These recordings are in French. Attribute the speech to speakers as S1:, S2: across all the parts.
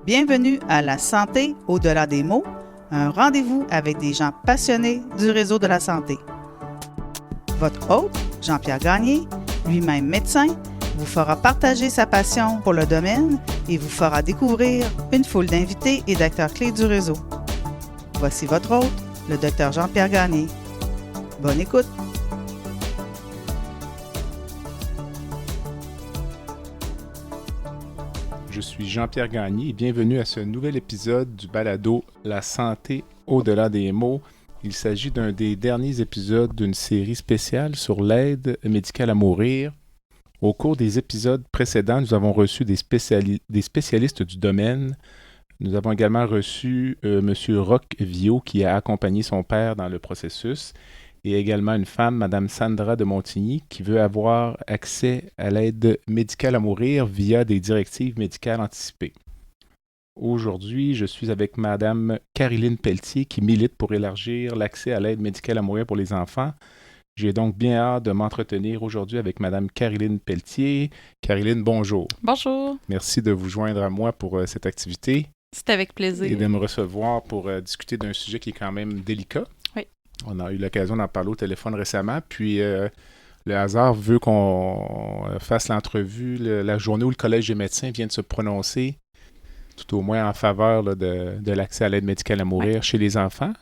S1: Bienvenue à La santé au-delà des mots, un rendez-vous avec des gens passionnés du réseau de la santé. Votre hôte, Jean-Pierre Gagné, lui-même médecin, vous fera partager sa passion pour le domaine et vous fera découvrir une foule d'invités et d'acteurs clés du réseau. Voici votre hôte, le Dr Jean-Pierre Gagné. Bonne écoute!
S2: Je suis Jean-Pierre Gagné et bienvenue à ce nouvel épisode du balado La santé au-delà des mots. Il s'agit d'un des derniers épisodes d'une série spéciale sur l'aide médicale à mourir. Au cours des épisodes précédents, nous avons reçu des spécialistes du domaine. Nous avons également reçu M. Roch Viault qui a accompagné son père dans le processus et également une femme, Mme Sandra de Montigny, qui veut avoir accès à l'aide médicale à mourir via des directives médicales anticipées. Aujourd'hui, je suis avec Mme Caroline Pelletier qui milite pour élargir l'accès à l'aide médicale à mourir pour les enfants. J'ai donc bien hâte de m'entretenir aujourd'hui avec Mme Caroline Pelletier. Caroline, bonjour.
S3: Bonjour.
S2: Merci de vous joindre à moi pour cette activité.
S3: C'est avec plaisir.
S2: Et de me recevoir pour discuter d'un sujet qui est quand même délicat.
S3: Oui.
S2: On a eu l'occasion d'en parler au téléphone récemment, puis le hasard veut qu'on fasse l'entrevue la journée où le Collège des médecins vient de se prononcer, tout au moins en faveur là, de l'accès à l'aide médicale à mourir chez les enfants.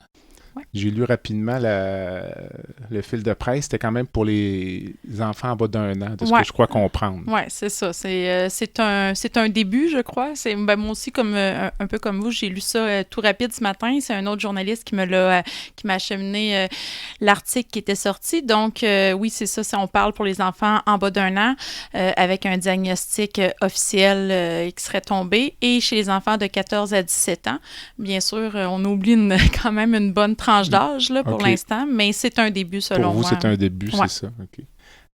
S2: Ouais. J'ai lu rapidement le fil de presse. C'était quand même pour les enfants en bas d'1 an, de ce que je crois comprendre.
S3: Oui, c'est ça. C'est un début, je crois. Moi aussi, un peu comme vous, j'ai lu ça tout rapide ce matin. C'est un autre journaliste qui m'a acheminé l'article qui était sorti. Donc, oui, c'est ça. On parle pour les enfants en bas d'1 an avec un diagnostic officiel qui serait tombé. Et chez les enfants de 14 à 17 ans, bien sûr, on oublie quand même une bonne tranche d'âge là, pour l'instant, mais c'est un début selon moi.
S2: Pour vous, c'est un début, c'est ça. Okay.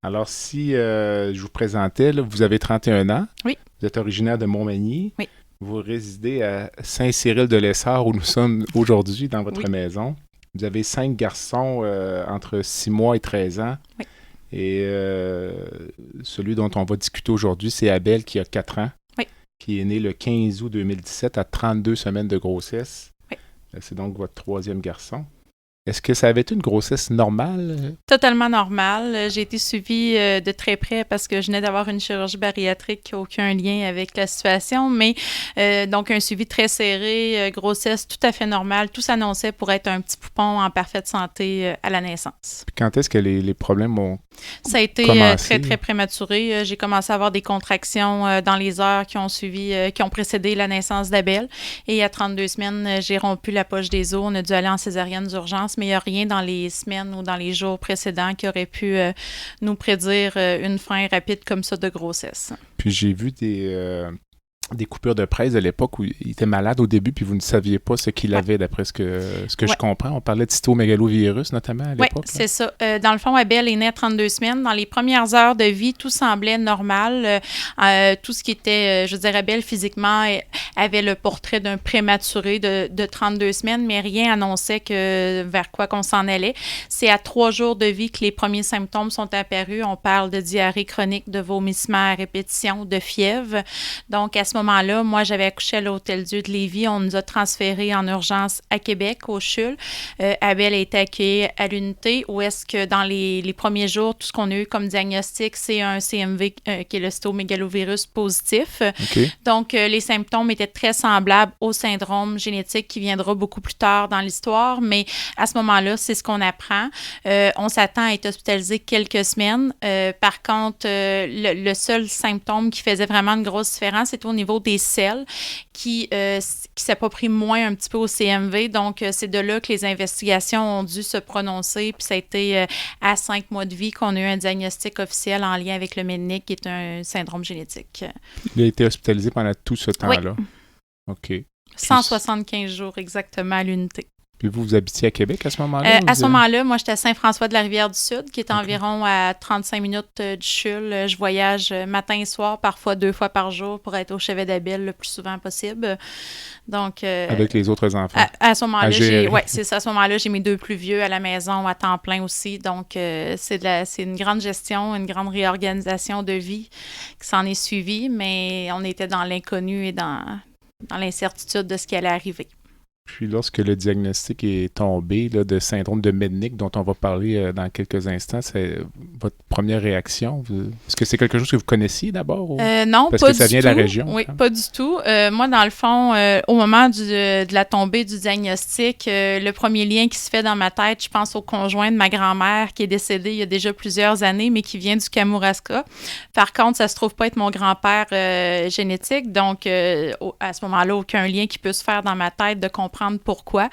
S2: Alors, si je vous présentais, là, vous avez 31 ans. Oui. Vous êtes originaire de Montmagny. Oui. Vous résidez à Saint-Cyril-de-Lessard, où nous sommes aujourd'hui, dans votre maison. Vous avez 5 garçons entre 6 mois et 13 ans. Oui. Et celui dont on va discuter aujourd'hui, c'est Abel, qui a 4 ans, qui est né le 15 août 2017 à 32 semaines de grossesse. C'est donc votre 3e garçon. Est-ce que ça avait été une grossesse normale?
S3: Totalement normale. J'ai été suivie de très près parce que je venais d'avoir une chirurgie bariatrique qui n'a aucun lien avec la situation, mais donc un suivi très serré, grossesse tout à fait normale. Tout s'annonçait pour être un petit poupon en parfaite santé à la naissance.
S2: Puis quand est-ce que les problèmes ont
S3: Ça a été très, très prématuré. J'ai commencé à avoir des contractions dans les heures qui ont précédé la naissance d'Abel. Et à 32 semaines, j'ai rompu la poche des os. On a dû aller en césarienne d'urgence, mais il n'y a rien dans les semaines ou dans les jours précédents qui aurait pu nous prédire une fin rapide comme ça de grossesse.
S2: Puis j'ai vu des coupures de presse de l'époque où il était malade au début, puis vous ne saviez pas ce qu'il avait, d'après ce que je comprends. On parlait de cytomégalovirus, notamment, à l'époque.
S3: Oui, c'est ça. Dans le fond, Abel est né à 32 semaines. Dans les premières heures de vie, tout semblait normal. Tout ce qui était, Abel, physiquement, avait le portrait d'un prématuré de 32 semaines, mais rien annonçait vers quoi qu'on s'en allait. C'est à 3 jours de vie que les premiers symptômes sont apparus. On parle de diarrhée chronique, de vomissements à répétition, de fièvre. Donc, à ce moment-là, moi, j'avais accouché à l'Hôtel-Dieu de Lévis. On nous a transférés en urgence à Québec, au CHUL. Abel a été accueilli à l'unité où est-ce que dans les premiers jours, tout ce qu'on a eu comme diagnostic, c'est un CMV qui est le cytomégalovirus positif. Okay. Donc, les symptômes étaient très semblables au syndrome génétique qui viendra beaucoup plus tard dans l'histoire, mais à ce moment-là, c'est ce qu'on apprend. On s'attend à être hospitalisé quelques semaines. Par contre, le seul symptôme qui faisait vraiment une grosse différence, c'est au niveau des selles qui s'approprient moins un petit peu au CMV. Donc, c'est de là que les investigations ont dû se prononcer. Puis ça a été à 5 mois de vie qu'on a eu un diagnostic officiel en lien avec le MEDNIC, qui est un syndrome génétique.
S2: Il a été hospitalisé pendant tout ce temps-là?
S3: Oui.
S2: OK.
S3: 175 jours exactement à l'unité.
S2: Puis vous habitiez à Québec à ce moment-là?
S3: À ce moment-là, moi, j'étais à Saint-François-de-la-Rivière-du-Sud, qui est environ à 35 minutes du CHUL. Je voyage matin et soir, parfois 2 fois par jour pour être au chevet d'Abel le plus souvent possible. Donc,
S2: avec les autres enfants?
S3: À ce moment-là, c'est ça. À ce moment-là, j'ai mes 2 plus vieux à la maison à temps plein aussi. Donc, c'est une grande gestion, une grande réorganisation de vie qui s'en est suivie, mais on était dans l'inconnu et dans dans l'incertitude de ce qui allait arriver.
S2: Puis lorsque le diagnostic est tombé là, de syndrome de Mednick, dont on va parler dans quelques instants, c'est votre première réaction? Est-ce que c'est quelque chose que vous connaissiez d'abord?
S3: Non,
S2: parce
S3: pas
S2: que ça vient
S3: du
S2: de la
S3: tout.
S2: région?
S3: Oui,
S2: hein?
S3: pas du tout. Moi, dans le fond, au moment de la tombée du diagnostic, le premier lien qui se fait dans ma tête, je pense au conjoint de ma grand-mère qui est décédé il y a déjà plusieurs années, mais qui vient du Kamouraska. Par contre, ça se trouve pas être mon grand-père génétique, donc à ce moment-là, aucun lien qui peut se faire dans ma tête de comprendre pourquoi,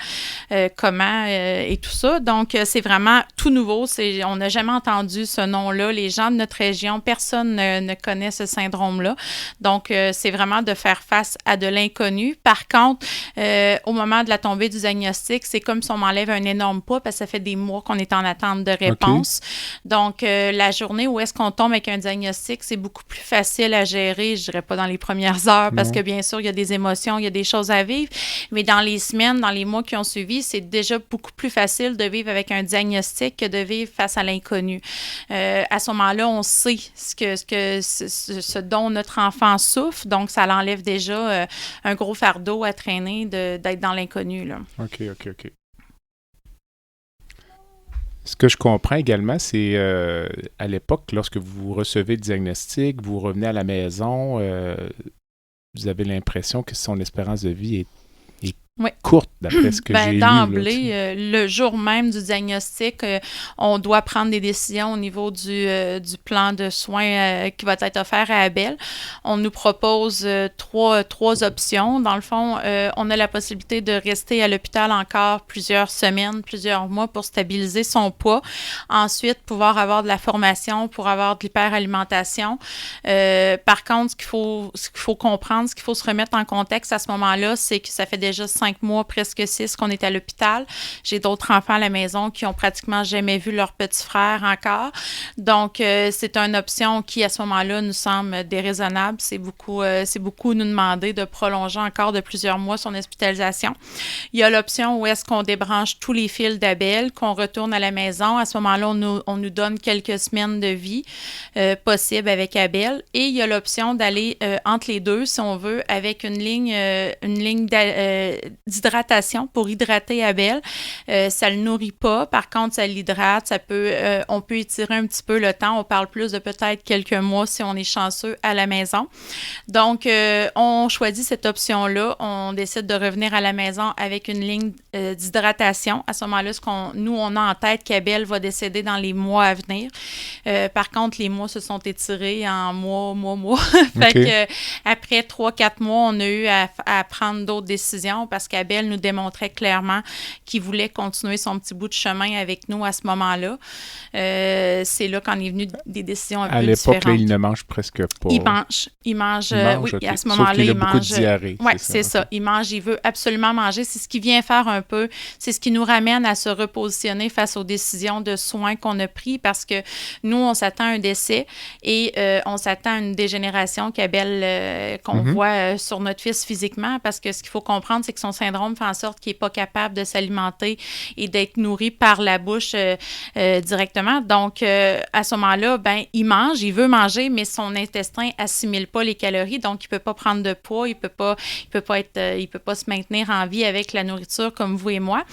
S3: comment et tout ça. Donc, c'est vraiment tout nouveau. On n'a jamais entendu ce nom-là. Les gens de notre région, personne ne connaît ce syndrome-là. Donc, c'est vraiment de faire face à de l'inconnu. Par contre, au moment de la tombée du diagnostic, c'est comme si on m'enlève un énorme poids parce que ça fait des mois qu'on est en attente de réponse. Okay. Donc, la journée où est-ce qu'on tombe avec un diagnostic, c'est beaucoup plus facile à gérer. Je dirais pas dans les premières heures parce que bien sûr, il y a des émotions, il y a des choses à vivre, mais dans les semaines, dans les mois qui ont suivi, c'est déjà beaucoup plus facile de vivre avec un diagnostic que de vivre face à l'inconnu. À ce moment-là, on sait ce dont notre enfant souffre, donc ça l'enlève déjà un gros fardeau à traîner d'être dans l'inconnu, là.
S2: OK. Ce que je comprends également, c'est à l'époque, lorsque vous recevez le diagnostic, vous revenez à la maison, vous avez l'impression que son espérance de vie est courte, d'après ce que j'ai lu.
S3: D'emblée, le jour même du diagnostic, on doit prendre des décisions au niveau du plan de soins qui va être offert à Abel. On nous propose trois options. Dans le fond, on a la possibilité de rester à l'hôpital encore plusieurs semaines, plusieurs mois pour stabiliser son poids. Ensuite, pouvoir avoir de la formation pour avoir de l'hyperalimentation. Par contre, ce qu'il faut comprendre, ce qu'il faut se remettre en contexte à ce moment-là, c'est que ça fait déjà 5 mois, presque 6 qu'on est à l'hôpital. J'ai d'autres enfants à la maison qui ont pratiquement jamais vu leur petit frère encore. Donc, c'est une option qui, à ce moment-là, nous semble déraisonnable. C'est beaucoup nous demander de prolonger encore de plusieurs mois son hospitalisation. Il y a l'option où est-ce qu'on débranche tous les fils d'Abel, qu'on retourne à la maison. À ce moment-là, on nous donne quelques semaines de vie possibles avec Abel. Et il y a l'option d'aller entre les deux, si on veut, avec une ligne d'hydratation pour hydrater Abel. Ça le nourrit pas. Par contre, ça l'hydrate. On peut étirer un petit peu le temps. On parle plus de peut-être quelques mois si on est chanceux à la maison. Donc, on choisit cette option-là. On décide de revenir à la maison avec une ligne d'hydratation. À ce moment-là, on a en tête qu'Abel va décéder dans les mois à venir. Par contre, les mois se sont étirés en mois. Fait que après 3-4 mois, on a eu à prendre d'autres décisions parce qu'Abel nous démontrait clairement qu'il voulait continuer son petit bout de chemin avec nous à ce moment-là. C'est là qu'en est venu des décisions un peu différentes. À l'époque,
S2: là, il ne mange presque pas.
S3: Il mange, oui,
S2: okay.
S3: À ce moment-là,
S2: il mange. Beaucoup de diarrhée.
S3: Oui, c'est ça. Il mange, il veut absolument manger. C'est ce qui vient faire un peu, c'est ce qui nous ramène à se repositionner face aux décisions de soins qu'on a prises parce que nous, on s'attend à un décès et on s'attend à une dégénération qu'on voit sur notre fils physiquement parce que ce qu'il faut comprendre, c'est que son syndrome fait en sorte qu'il n'est pas capable de s'alimenter et d'être nourri par la bouche directement. Donc, à ce moment-là, il mange, il veut manger, mais son intestin assimile pas les calories, donc il peut pas prendre de poids, il peut pas se maintenir en vie avec la nourriture comme vous et moi.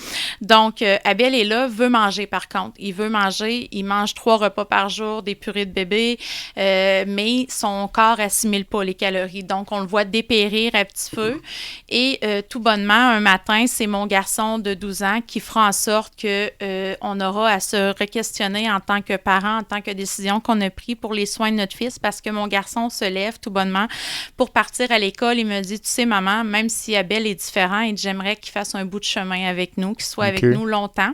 S3: Donc, Abel est là, veut manger par contre. Il veut manger, il mange 3 repas par jour, des purées de bébé, mais son corps assimile pas les calories. Donc, on le voit dépérir à petit feu. Et tout bonnement, un matin, c'est mon garçon de 12 ans qui fera en sorte qu'on aura à se re-questionner en tant que parent, en tant que décision qu'on a prise pour les soins de notre fils parce que mon garçon se lève tout bonnement pour partir à l'école. Il me dit, tu sais, maman, même si Abel est différent, j'aimerais qu'il fasse un bout de chemin avec nous, qu'il soit avec nous longtemps.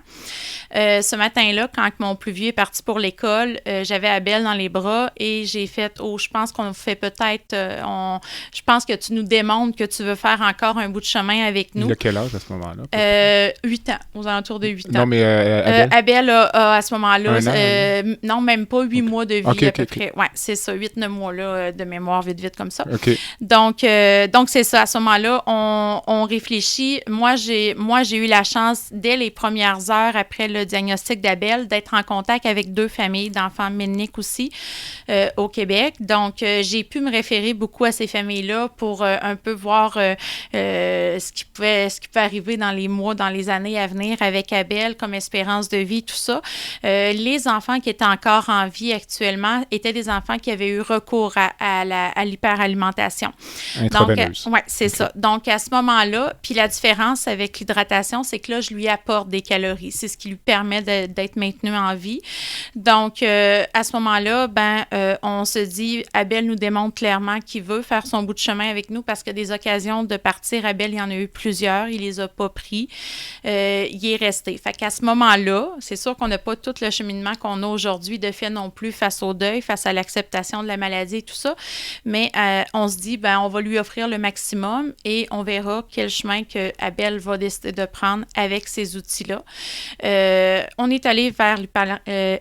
S3: Ce matin-là, quand mon plus vieux est parti pour l'école, j'avais Abel dans les bras et j'ai fait, je pense qu'on fait peut-être, je pense que tu nous démontres que tu veux faire encore un bout de chemin avec avec nous.
S2: Il a quel âge à ce moment-là?
S3: 8 ans, aux alentours de 8 ans.
S2: Non, mais Abel?
S3: Abel a à ce moment-là,
S2: non,
S3: même pas 8 mois de vie à peu
S2: près.
S3: Oui, c'est ça, 8-9 mois là, de mémoire, vite comme ça.
S2: OK.
S3: Donc c'est ça, à ce moment-là, on réfléchit. Moi, j'ai eu la chance, dès les premières heures après le diagnostic d'Abel, d'être en contact avec 2 familles d'enfants MEDNIC aussi au Québec. Donc, j'ai pu me référer beaucoup à ces familles-là pour un peu voir ce qui peut arriver dans les mois, dans les années à venir avec Abel comme espérance de vie, tout ça. Les enfants qui étaient encore en vie actuellement étaient des enfants qui avaient eu recours à l'hyperalimentation.
S2: Intraveineuse.
S3: Donc, oui, c'est ça. Donc, à ce moment-là, puis la différence avec l'hydratation, c'est que là, je lui apporte des calories. C'est ce qui lui permet d'être maintenu en vie. Donc, à ce moment-là, on se dit, Abel nous démontre clairement qu'il veut faire son bout de chemin avec nous parce que des occasions de partir, Abel, il y en a eu plusieurs. Il les a pas pris. Il est resté. Fait qu'à ce moment-là, c'est sûr qu'on n'a pas tout le cheminement qu'on a aujourd'hui de fait non plus face au deuil, face à l'acceptation de la maladie et tout ça. Mais on se dit, on va lui offrir le maximum et on verra quel chemin que Abel va décider de prendre avec ces outils-là. On est allé vers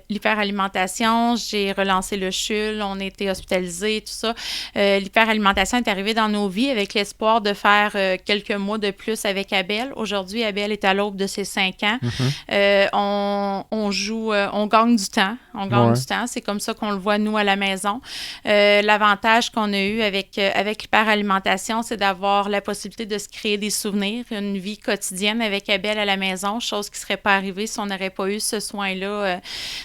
S3: l'hyperalimentation. J'ai relancé le CHUL. On a été hospitalisés, tout ça. L'hyperalimentation est arrivée dans nos vies avec l'espoir de faire quelques mois de plus avec Abel. Aujourd'hui, Abel est à l'aube de ses 5 ans. On joue, on gagne du temps. Du temps. C'est comme ça qu'on le voit, nous, à la maison. L'avantage qu'on a eu avec l'hyperalimentation, c'est d'avoir la possibilité de se créer des souvenirs, une vie quotidienne avec Abel à la maison, chose qui ne serait pas arrivée si on n'aurait pas eu ce soin-là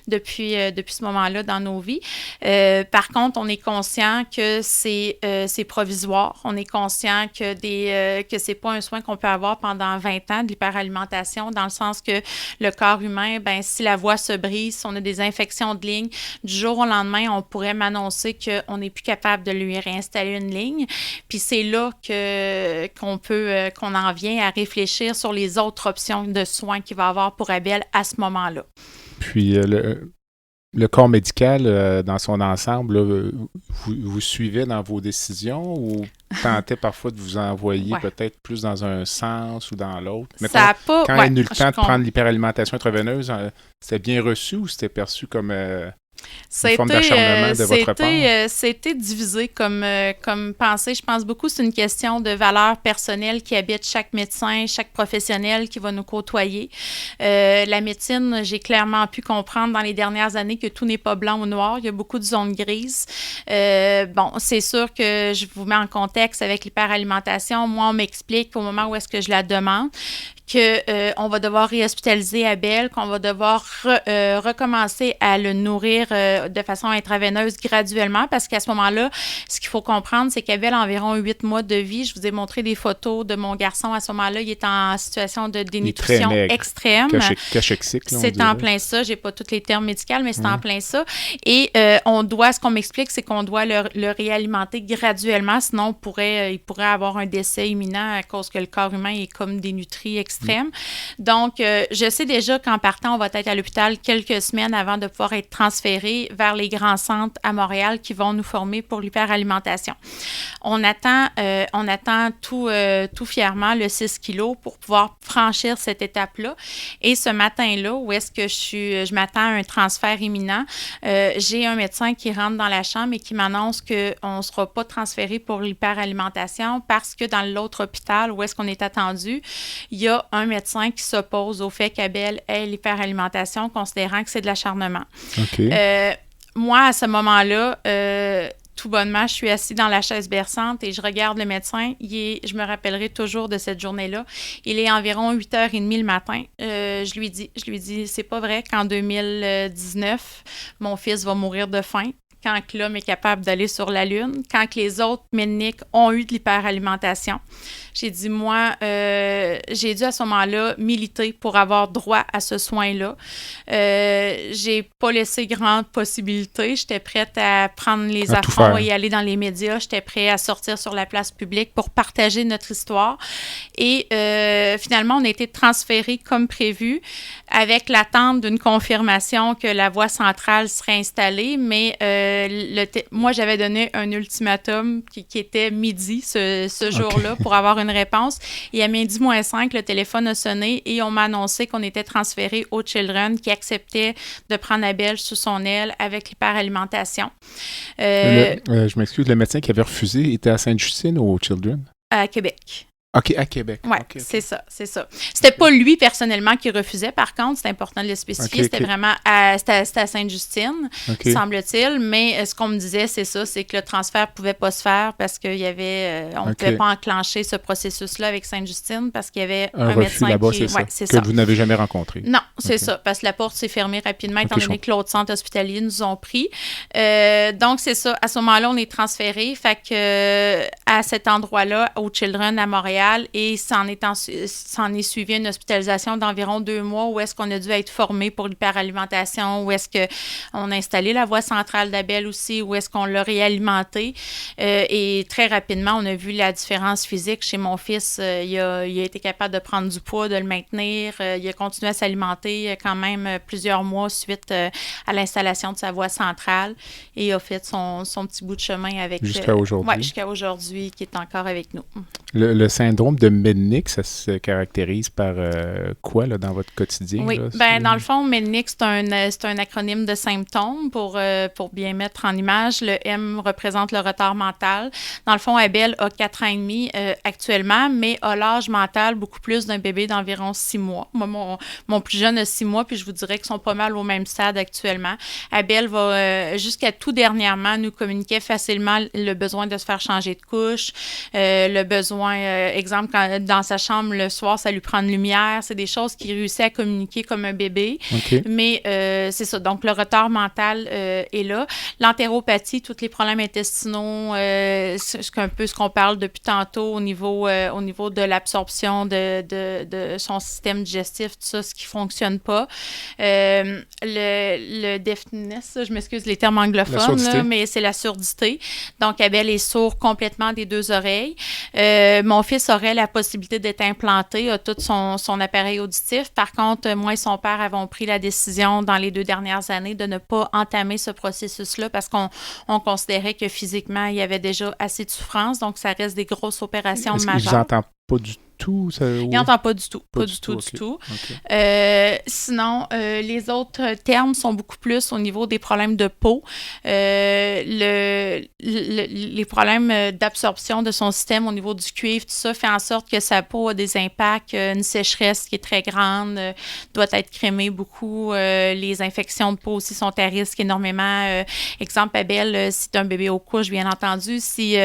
S3: depuis ce moment-là dans nos vies. Par contre, on est conscient que c'est provisoire. On est conscient que ce n'est pas un soin qu'on peut avoir pendant 20 ans de l'hyperalimentation, dans le sens que le corps humain, si la voie se brise, si on a des infections de ligne, du jour au lendemain, on pourrait m'annoncer qu'on n'est plus capable de lui réinstaller une ligne. Puis c'est là qu'on en vient à réfléchir sur les autres options de soins qu'il va avoir pour Abel à ce moment-là.
S2: Puis le corps médical, dans son ensemble, là, vous suivez dans vos décisions ou tentez parfois de vous envoyer peut-être plus dans un sens ou dans l'autre? Mettons, quand il a eu le temps de prendre l'hyperalimentation intraveineuse, c'était bien reçu ou c'était perçu comme une forme d'acharnement de votre part?
S3: C'était divisé comme pensée. Je pense beaucoup que c'est une question de valeurs personnelles qui habitent chaque médecin, chaque professionnel qui va nous côtoyer. La médecine, j'ai clairement pu comprendre dans les dernières années que tout n'est pas blanc ou noir. Il y a beaucoup de zones grises. C'est sûr que je vous mets en contexte avec l'hyperalimentation. Moi, on m'explique au moment où est-ce que je la demande qu'on va devoir réhospitaliser Abel, qu'on va devoir recommencer à le nourrir de façon intraveineuse graduellement, parce qu'à ce moment-là, ce qu'il faut comprendre, c'est qu'Abel a environ 8 mois de vie. Je vous ai montré des photos de mon garçon à ce moment-là. Il est en situation de dénutrition extrême.
S2: Cachexique,
S3: c'est en plein ça. J'ai pas tous les termes médicaux, mais c'est en plein ça. Et ce qu'on m'explique, c'est qu'on doit le réalimenter graduellement, sinon il pourrait avoir un décès imminent à cause que le corps humain est comme dénutri extrême. Donc, je sais déjà qu'en partant, on va être à l'hôpital quelques semaines avant de pouvoir être transféré vers les grands centres à Montréal qui vont nous former pour l'hyperalimentation. On attend tout fièrement le 6 kilos pour pouvoir franchir cette étape-là. Et ce matin-là, où est-ce que je m'attends à un transfert imminent, j'ai un médecin qui rentre dans la chambre et qui m'annonce qu'on ne sera pas transféré pour l'hyperalimentation parce que dans l'autre hôpital où est-ce qu'on est attendu, il y a un médecin qui s'oppose au fait qu'Abel ait l'hyperalimentation, considérant que c'est de l'acharnement.
S2: Okay.
S3: Moi, à ce moment-là, tout bonnement, je suis assise dans la chaise berçante et je regarde le médecin. Je me rappellerai toujours de cette journée-là. Il est environ 8h30 le matin. Je lui dis, c'est pas vrai qu'en 2019, mon fils va mourir de faim. Quand l'homme est capable d'aller sur la Lune, quand les autres MEDNIC ont eu de l'hyperalimentation. J'ai dit, moi, j'ai dû à ce moment-là militer pour avoir droit à ce soin-là. J'ai pas laissé grande possibilité. J'étais prête à prendre les affronts et aller dans les médias. J'étais prête à sortir sur la place publique pour partager notre histoire. Et finalement, on a été transférés comme prévu avec l'attente d'une confirmation que la voie centrale serait installée, mais moi, j'avais donné un ultimatum qui était midi ce jour-là pour avoir une réponse. Et à midi moins 5, le téléphone a sonné et on m'a annoncé qu'on était transféré au Children qui acceptait de prendre Abel sous son aile avec l'hyperalimentation.
S2: Je m'excuse, le médecin qui avait refusé était à Sainte-Justine ou au Children?
S3: À Québec.
S2: OK, à Québec.
S3: Oui,
S2: okay.
S3: c'est ça. C'était pas lui personnellement qui refusait, par contre, c'est important de le spécifier. C'était vraiment à Sainte-Justine, semble-t-il. Mais ce qu'on me disait, c'est que le transfert pouvait pas se faire parce qu'il y avait, on ne pouvait pas enclencher ce processus-là avec Sainte-Justine parce qu'il y avait un médecin
S2: là-bas,
S3: qui...
S2: c'est ça. Que vous n'avez jamais rencontré.
S3: Non, c'est ça, parce que la porte s'est fermée rapidement étant donné que l'autre centre hospitalier nous ont pris. Donc, c'est ça. À ce moment-là, on est transféré. Fait que à cet endroit-là, au Children à Montréal, et s'en est suivi une hospitalisation d'environ 2 mois où est-ce qu'on a dû être formé pour l'hyperalimentation, où est-ce qu'on a installé la voie centrale d'Abel aussi, où est-ce qu'on l'a réalimenté. Et très rapidement, on a vu la différence physique chez mon fils. Il a été capable de prendre du poids, de le maintenir. Il a continué à s'alimenter quand même plusieurs mois suite à l'installation de sa voie centrale et a fait son petit bout de chemin avec...
S2: Jusqu'à aujourd'hui.
S3: Oui, jusqu'à aujourd'hui, qui est encore avec nous.
S2: Le syndrome de Mednick, ça se caractérise par quoi là, dans votre quotidien?
S3: Oui,
S2: là,
S3: dans le fond, Mednick, c'est un acronyme de symptômes pour bien mettre en image. Le M représente le retard mental. Dans le fond, Abel a 4 ans et demi actuellement, mais a l'âge mental beaucoup plus d'un bébé d'environ 6 mois. Moi, mon plus jeune a 6 mois, puis je vous dirais qu'ils sont pas mal au même stade actuellement. Abel va, jusqu'à tout dernièrement, nous communiquer facilement le besoin de se faire changer de couche, le besoin, exemple, quand, dans sa chambre, le soir, ça lui prend une lumière. C'est des choses qu'il réussit à communiquer comme un bébé.
S2: Okay.
S3: Mais c'est ça. Donc, le retard mental est là. L'entéropathie, tous les problèmes intestinaux, c'est un peu ce qu'on parle depuis tantôt au niveau de l'absorption de son système digestif, tout ça, ce qui ne fonctionne pas. Le deafness, je m'excuse les termes anglophones, là, mais c'est la surdité. Donc, Abel est sourd complètement des 2 oreilles. Mon fils aurait la possibilité d'être implanté, a tout son appareil auditif. Par contre, moi et son père avons pris la décision dans les 2 dernières années de ne pas entamer ce processus-là parce qu'on considérait que physiquement, il y avait déjà assez de souffrance. Donc, ça reste des grosses opérations majeures.
S2: Est-ce qu'il n'entend pas du tout?
S3: Il n'entend pas du tout. Pas du tout. Okay. Sinon, les autres termes sont beaucoup plus au niveau des problèmes de peau. Les problèmes d'absorption de son système au niveau du cuivre, tout ça fait en sorte que sa peau a des impacts, une sécheresse qui est très grande, doit être crémée beaucoup. Les infections de peau aussi sont à risque énormément. Exemple, Abel, si tu as un bébé aux couches, bien entendu, si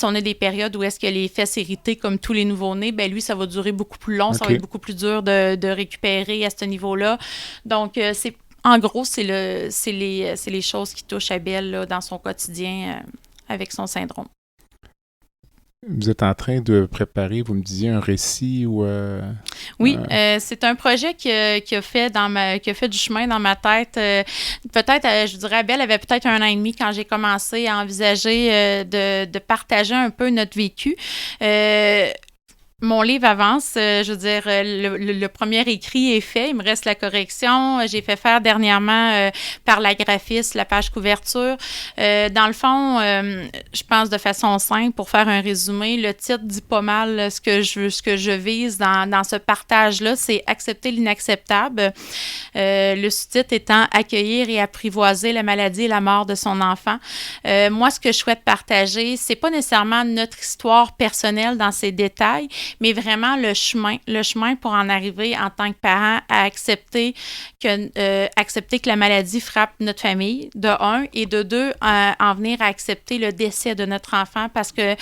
S3: on a des périodes où est-ce que les fesses irritées comme tous les nouveau-nés, ben lui, ça va durer beaucoup plus long, ça va être beaucoup plus dur de récupérer à ce niveau-là. Donc, en gros, c'est les choses qui touchent Abel là, dans son quotidien avec son syndrome.
S2: Vous êtes en train de préparer, vous me disiez, un récit ou...
S3: Oui, c'est un projet qui a fait du chemin dans ma tête. Peut-être, je dirais, Abel avait peut-être 1 an et demi quand j'ai commencé à envisager de partager un peu notre vécu. Mon livre avance, je veux dire, le premier écrit est fait, il me reste la correction. J'ai fait faire dernièrement par la graphiste la page couverture. Dans le fond, je pense de façon simple, pour faire un résumé, le titre dit pas mal ce que je vise dans ce partage-là, c'est « Accepter l'inacceptable ». Le sous-titre étant « Accueillir et apprivoiser la maladie et la mort de son enfant ». Moi, ce que je souhaite partager, c'est pas nécessairement notre histoire personnelle dans ses détails, mais vraiment le chemin pour en arriver en tant que parent à accepter que la maladie frappe notre famille, de 1, et de 2, en venir à accepter le décès de notre enfant, parce que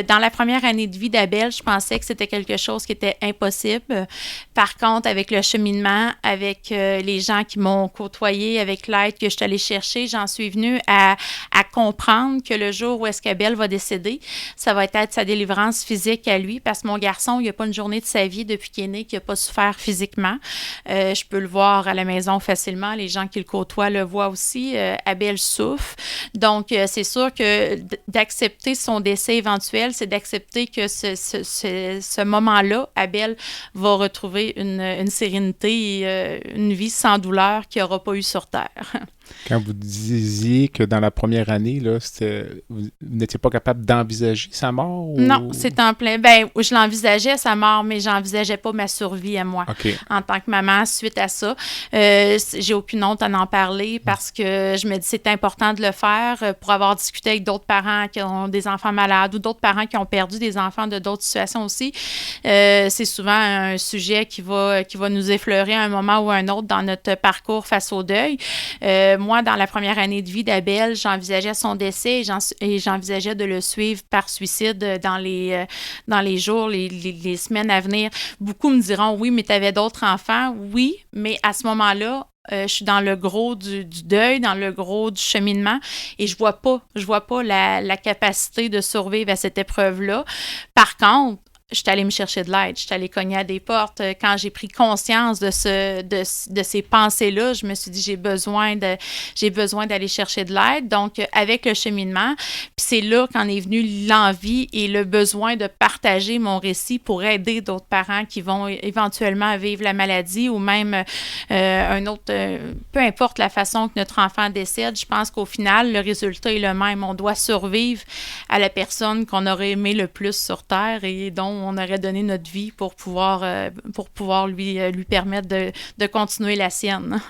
S3: dans la première année de vie d'Abel, je pensais que c'était quelque chose qui était impossible. Par contre, avec le cheminement, avec les gens qui m'ont côtoyé, avec l'aide que je suis allée chercher, j'en suis venue à comprendre que le jour où est-ce qu'Abel va décéder, ça va être sa délivrance physique à lui, parce que mon garçon, il n'y a pas une journée de sa vie depuis qu'il est né qui n'a pas souffert physiquement. Je peux le voir à la maison facilement. Les gens qui le côtoient le voient aussi. Abel souffre. Donc, c'est sûr que d'accepter son décès éventuel, c'est d'accepter que ce moment-là, Abel va retrouver une sérénité et une vie sans douleur qu'il n'aura pas eu sur Terre.
S2: Quand vous disiez que dans la première année, là, vous n'étiez pas capable d'envisager sa mort? Ou...
S3: Non, c'est en plein. Ben, je l'envisageais, sa mort, mais j'envisageais pas ma survie à moi.
S2: OK.
S3: En tant que maman, suite à ça. J'ai aucune honte à en parler parce que je me dis c'est important de le faire pour avoir discuté avec d'autres parents qui ont des enfants malades ou d'autres parents qui ont perdu des enfants de d'autres situations aussi. C'est souvent un sujet qui va nous effleurer à un moment ou à un autre dans notre parcours face au deuil. Moi, dans la première année de vie d'Abel, j'envisageais son décès et j'envisageais de le suivre par suicide dans les jours, les semaines à venir. Beaucoup me diront, oui, mais tu avais d'autres enfants. Oui, mais à ce moment-là, je suis dans le gros du deuil, dans le gros du cheminement et je vois pas la capacité de survivre à cette épreuve-là. Par contre, je suis allée me chercher de l'aide, je suis allée cogner à des portes. Quand j'ai pris conscience de ces pensées-là, je me suis dit j'ai besoin d'aller chercher de l'aide. Donc, avec le cheminement, puis c'est là qu'en est venue l'envie et le besoin de partager mon récit pour aider d'autres parents qui vont éventuellement vivre la maladie ou même un autre, peu importe la façon que notre enfant décède, je pense qu'au final, le résultat est le même. On doit survivre à la personne qu'on aurait aimé le plus sur Terre et dont on aurait donné notre vie pour pouvoir lui permettre de continuer la sienne.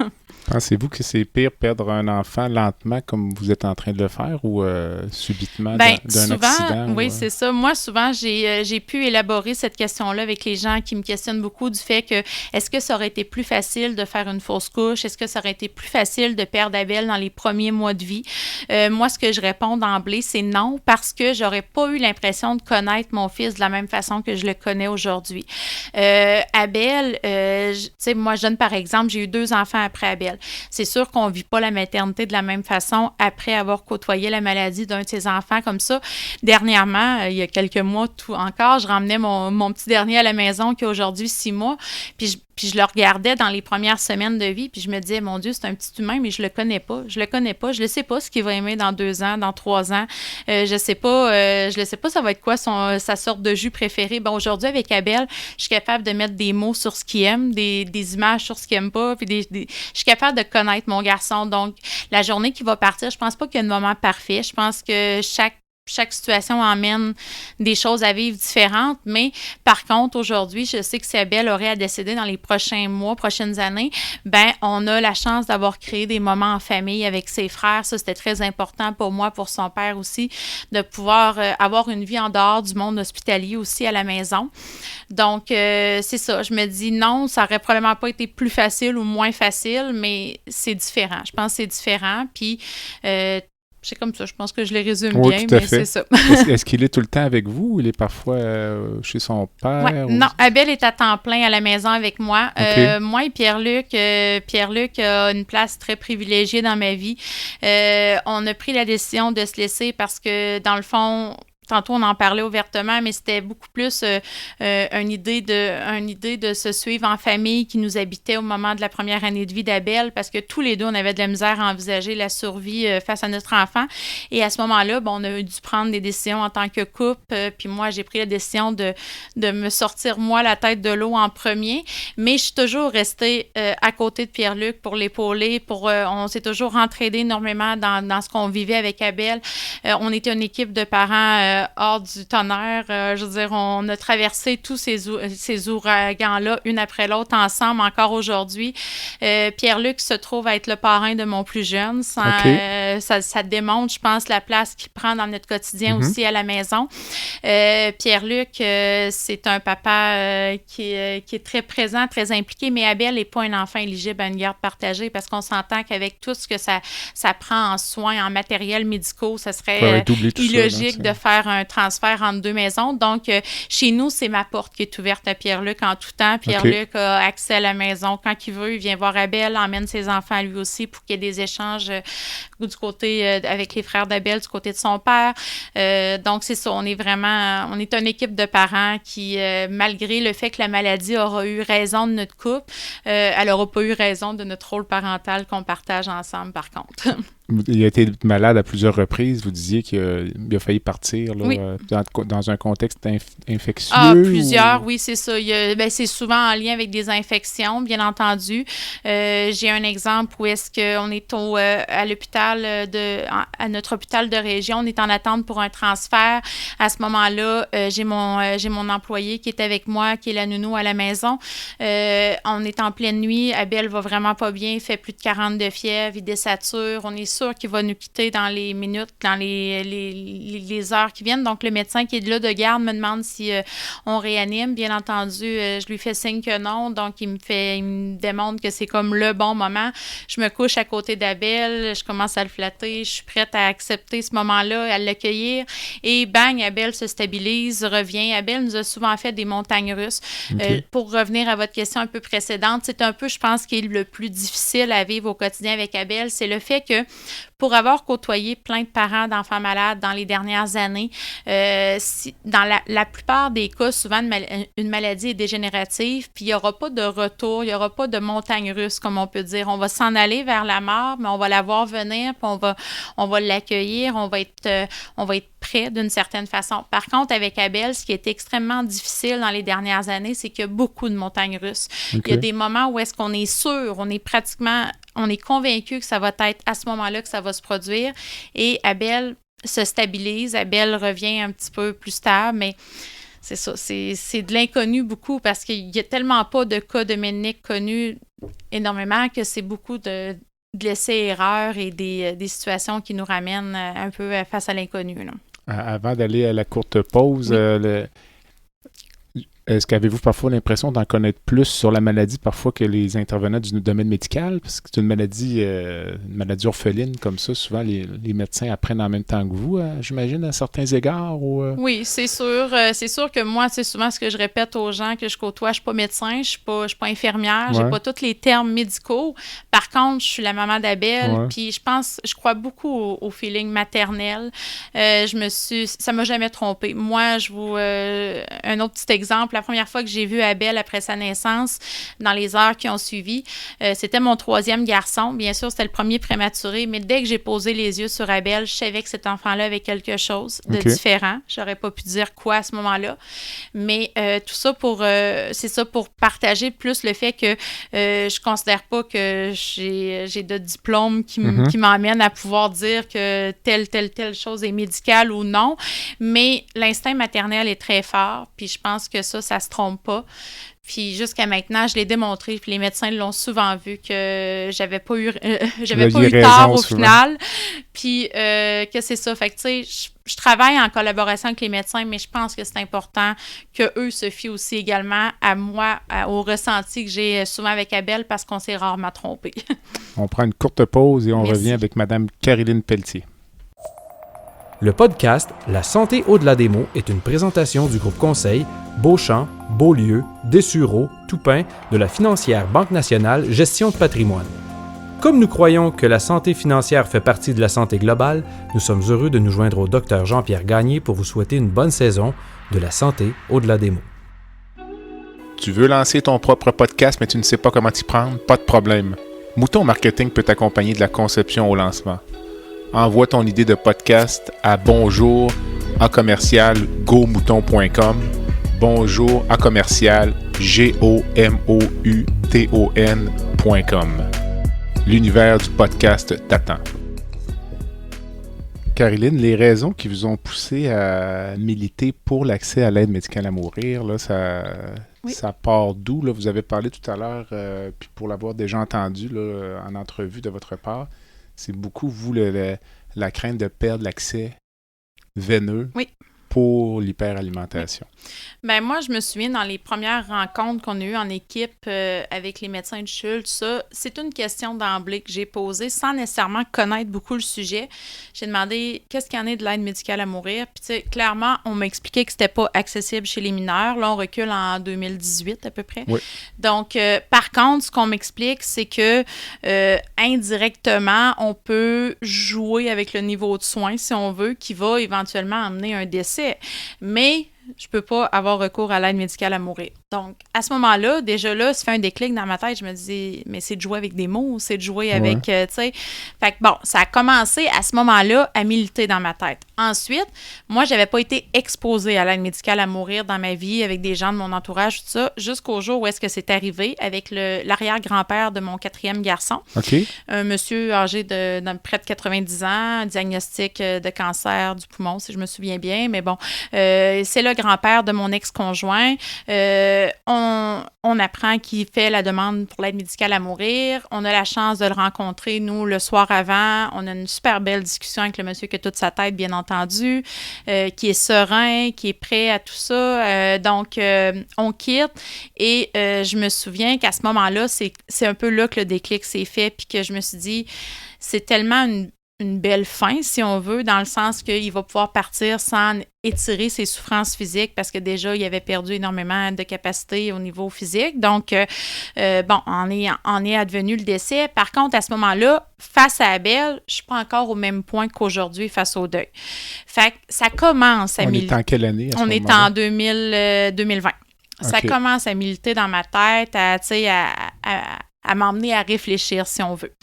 S2: Pensez-vous que c'est pire perdre un enfant lentement comme vous êtes en train de le faire ou subitement d'un
S3: souvent,
S2: accident?
S3: Oui, c'est ça. Moi, souvent, j'ai pu élaborer cette question-là avec les gens qui me questionnent beaucoup du fait que est-ce que ça aurait été plus facile de faire une fausse couche? Est-ce que ça aurait été plus facile de perdre Abel dans les premiers mois de vie? Moi, ce que je réponds d'emblée, c'est non, parce que j'aurais pas eu l'impression de connaître mon fils de la même façon que je le connais aujourd'hui. Abel, tu sais, moi, je donne par exemple, j'ai eu 2 enfants après Abel. C'est sûr qu'on ne vit pas la maternité de la même façon après avoir côtoyé la maladie d'un de ses enfants comme ça. Dernièrement, il y a quelques mois tout encore, je ramenais mon petit dernier à la maison qui a aujourd'hui 6 mois, puis je le regardais dans les premières semaines de vie, puis je me disais, mon Dieu, c'est un petit humain, mais je le connais pas. Je ne sais pas ce qu'il va aimer dans 2 ans, dans 3 ans. Je sais pas ça va être quoi sa sorte de jus préféré. Bon, aujourd'hui, avec Abel, je suis capable de mettre des mots sur ce qu'il aime, des images sur ce qu'il aime pas, puis je suis capable de connaître mon garçon. Donc, la journée qui va partir, je pense pas qu'il y a un moment parfait. Je pense que chaque situation emmène des choses à vivre différentes, mais par contre, aujourd'hui, je sais que si Abel aurait à décéder dans les prochains mois, prochaines années, ben on a la chance d'avoir créé des moments en famille avec ses frères. Ça, c'était très important pour moi, pour son père aussi, de pouvoir avoir une vie en dehors du monde hospitalier aussi à la maison. Donc, c'est ça. Je me dis non, ça aurait probablement pas été plus facile ou moins facile, mais c'est différent. Je pense que c'est différent. Puis, c'est comme ça, je pense que je les résume
S2: oui,
S3: bien,
S2: tout à
S3: mais
S2: fait.
S3: c'est ça.
S2: Est-ce qu'il est tout le temps avec vous ou il est parfois chez son père?
S3: Ouais,
S2: ou...
S3: Non, Abel est à temps plein à la maison avec moi.
S2: Okay.
S3: Moi et Pierre-Luc a une place très privilégiée dans ma vie. On a pris la décision de se laisser parce que, dans le fond, tantôt, on en parlait ouvertement, mais c'était beaucoup plus une idée de se suivre en famille qui nous habitait au moment de la première année de vie d'Abel, parce que tous les deux, on avait de la misère à envisager la survie face à notre enfant. Et à ce moment-là, bon, on a dû prendre des décisions en tant que couple. Puis moi, j'ai pris la décision de me sortir, moi, la tête de l'eau en premier. Mais je suis toujours restée à côté de Pierre-Luc pour l'épauler. On s'est toujours entraidé énormément dans ce qu'on vivait avec Abel. On était une équipe de parents hors du tonnerre. Je veux dire, on a traversé tous ces ouragans-là, une après l'autre, ensemble, encore aujourd'hui. Pierre-Luc se trouve à être le parrain de mon plus jeune. Ça démontre, je pense, la place qu'il prend dans notre quotidien aussi à la maison. Pierre-Luc, c'est un papa qui est très présent, très impliqué, mais Abel n'est pas un enfant éligible à une garde partagée parce qu'on s'entend qu'avec tout ce que ça prend en soins, en matériel médicaux, ça serait illogique de faire un transfert entre 2 maisons. Donc, chez nous, c'est ma porte qui est ouverte à Pierre-Luc en tout temps. Pierre-Luc a accès à la maison quand il veut. Il vient voir Abel, emmène ses enfants à lui aussi pour qu'il y ait des échanges du côté avec les frères d'Abel, du côté de son père. Donc, c'est ça. On est une équipe de parents qui, malgré le fait que la maladie aura eu raison de notre couple, elle n'aura pas eu raison de notre rôle parental qu'on partage ensemble, par contre.
S2: il a été malade à plusieurs reprises. Vous disiez qu'il a failli partir là,
S3: Oui.
S2: Dans un contexte infectieux.
S3: Plusieurs, oui, c'est ça. C'est souvent en lien avec des infections, bien entendu. J'ai un exemple où est-ce qu'on est à l'hôpital à notre hôpital de région, on est en attente pour un transfert. À ce moment-là, j'ai mon employé qui est avec moi, qui est la nounou à la maison. On est en pleine nuit. Abel va vraiment pas bien, il fait plus de 40 de fièvre, il désature. On est sûr qu'il va nous quitter dans les minutes, dans les heures qui viennent. Donc, le médecin qui est là de garde me demande si on réanime. Bien entendu, je lui fais signe que non. Donc, il me démontre que c'est comme le bon moment. Je me couche à côté d'Abel, je commence à le flatter, je suis prête à accepter ce moment-là, à l'accueillir. Et bang, Abel se stabilise, revient. Abel nous a souvent fait des montagnes russes.
S2: Okay.
S3: Pour revenir à votre question un peu précédente, c'est un peu, je pense, qui est le plus difficile à vivre au quotidien avec Abel, c'est le fait que pour avoir côtoyé plein de parents d'enfants malades dans les dernières années, dans la plupart des cas, souvent, une maladie est dégénérative, puis il n'y aura pas de retour, il n'y aura pas de montagne russe, comme on peut dire. On va s'en aller vers la mort, mais on va la voir venir, puis on va l'accueillir, on va être prêt d'une certaine façon. Par contre, avec Abel, ce qui est extrêmement difficile dans les dernières années, c'est qu'il y a beaucoup de montagnes russes. Okay. Il y a des moments où est-ce qu'on est sûr, on est convaincu que ça va être à ce moment-là que ça va se produire. Et Abel se stabilise, Abel revient un petit peu plus stable, mais c'est ça, c'est de l'inconnu beaucoup parce qu'il n'y a tellement pas de cas de ménique connus énormément que c'est beaucoup de l'essai-erreur et des situations qui nous ramènent un peu face à l'inconnu, là.
S2: Avant d'aller à la courte pause, oui. Est-ce qu'avez-vous parfois l'impression d'en connaître plus sur la maladie parfois que les intervenants du domaine médical? Parce que c'est une maladie orpheline comme ça. Souvent, les médecins apprennent en même temps que vous, j'imagine, à certains égards.
S3: Oui, c'est sûr. C'est sûr que moi, c'est souvent ce que je répète aux gens que je côtoie. Je ne suis pas médecin, je ne suis pas infirmière, je n'ai pas tous les termes médicaux. Par contre, je suis la maman d'Abel, puis je crois beaucoup au feeling maternel. Ça ne m'a jamais trompée. Moi, un autre petit exemple, la première fois que j'ai vu Abel après sa naissance, dans les heures qui ont suivi, c'était mon 3e garçon. Bien sûr, c'était le premier prématuré, mais dès que j'ai posé les yeux sur Abel, je savais que cet enfant-là avait quelque chose de différent. J'aurais pas pu dire quoi à ce moment-là. Mais tout ça c'est ça pour partager plus le fait que je considère pas que j'ai de diplôme qui m'emmène à pouvoir dire que telle chose est médicale ou non. Mais l'instinct maternel est très fort, puis je pense que ça se trompe pas. Puis jusqu'à maintenant, je l'ai démontré, puis les médecins l'ont souvent vu que j'avais pas eu tort au final. Puis que c'est ça. Fait que tu sais, je travaille en collaboration avec les médecins, mais je pense que c'est important qu'eux se fient aussi également à moi, au ressenti que j'ai souvent avec Abel, parce qu'on s'est rarement trompé.
S2: On prend une courte pause et on revient avec Mme Caroline Pelletier.
S4: Le podcast La santé au-delà des mots est une présentation du groupe conseil Beauchamp, Beaulieu, Dessureau, Toupin de la financière Banque nationale Gestion de patrimoine. Comme nous croyons que la santé financière fait partie de la santé globale, nous sommes heureux de nous joindre au Dr Jean-Pierre Gagné pour vous souhaiter une bonne saison de La santé au-delà des mots.
S2: Tu veux lancer ton propre podcast mais tu ne sais pas comment t'y prendre? Pas de problème. Mouton Marketing peut t'accompagner de la conception au lancement. Envoie ton idée de podcast à bonjour@gomouton.com. bonjour@gomouton.com. L'univers du podcast t'attend. Caroline, les raisons qui vous ont poussé à militer pour l'accès à l'aide médicale à mourir, là, ça part d'où? Là? Vous avez parlé tout à l'heure, puis pour l'avoir déjà entendu là, en entrevue de votre part, c'est beaucoup, vous, la crainte de perdre l'accès veineux pour l'hyperalimentation.
S3: Bien, moi, je me souviens dans les premières rencontres qu'on a eues en équipe avec les médecins du CHUL, ça, c'est une question d'emblée que j'ai posée sans nécessairement connaître beaucoup le sujet. J'ai demandé qu'est-ce qu'il y en est de l'aide médicale à mourir. Puis, tu sais, clairement, on m'a expliqué que c'était pas accessible chez les mineurs. Là, on recule en 2018 à peu près.
S2: Oui.
S3: Donc, par contre, ce qu'on m'explique, c'est que indirectement, on peut jouer avec le niveau de soins, si on veut, qui va éventuellement amener un décès. Mais je peux pas avoir recours à l'aide médicale à mourir. Donc, à ce moment-là, déjà là, ça fait un déclic dans ma tête. Je me dis, mais c'est de jouer avec des mots, c'est de jouer avec, tu sais. Fait que bon, ça a commencé à ce moment-là à militer dans ma tête. Ensuite, moi, j'avais pas été exposée à l'aide médicale à mourir dans ma vie avec des gens de mon entourage, tout ça, jusqu'au jour où est-ce que c'est arrivé avec l'arrière-grand-père de mon 4e garçon.
S2: OK.
S3: Un monsieur âgé de près de 90 ans, diagnostic de cancer du poumon, si je me souviens bien. Mais bon, c'est le grand-père de mon ex-conjoint. On apprend qu'il fait la demande pour l'aide médicale à mourir. On a la chance de le rencontrer, nous, le soir avant. On a une super belle discussion avec le monsieur qui a toute sa tête, bien entendu, qui est serein, qui est prêt à tout ça. Donc, on quitte. Et je me souviens qu'à ce moment-là, c'est un peu là que le déclic s'est fait, puis que je me suis dit, c'est tellement une belle fin, si on veut, dans le sens qu'il va pouvoir partir sans étirer ses souffrances physiques parce que déjà, il avait perdu énormément de capacité au niveau physique. Donc, bon, on est advenu le décès. Par contre, à ce moment-là, face à Abel, je suis pas encore au même point qu'aujourd'hui face au deuil. Fait que ça commence à militer.
S2: On est en quelle année à ce moment-là?
S3: On est en 2020. Ça
S2: OK.
S3: commence à militer dans ma tête, à m'emmener à réfléchir, si on veut.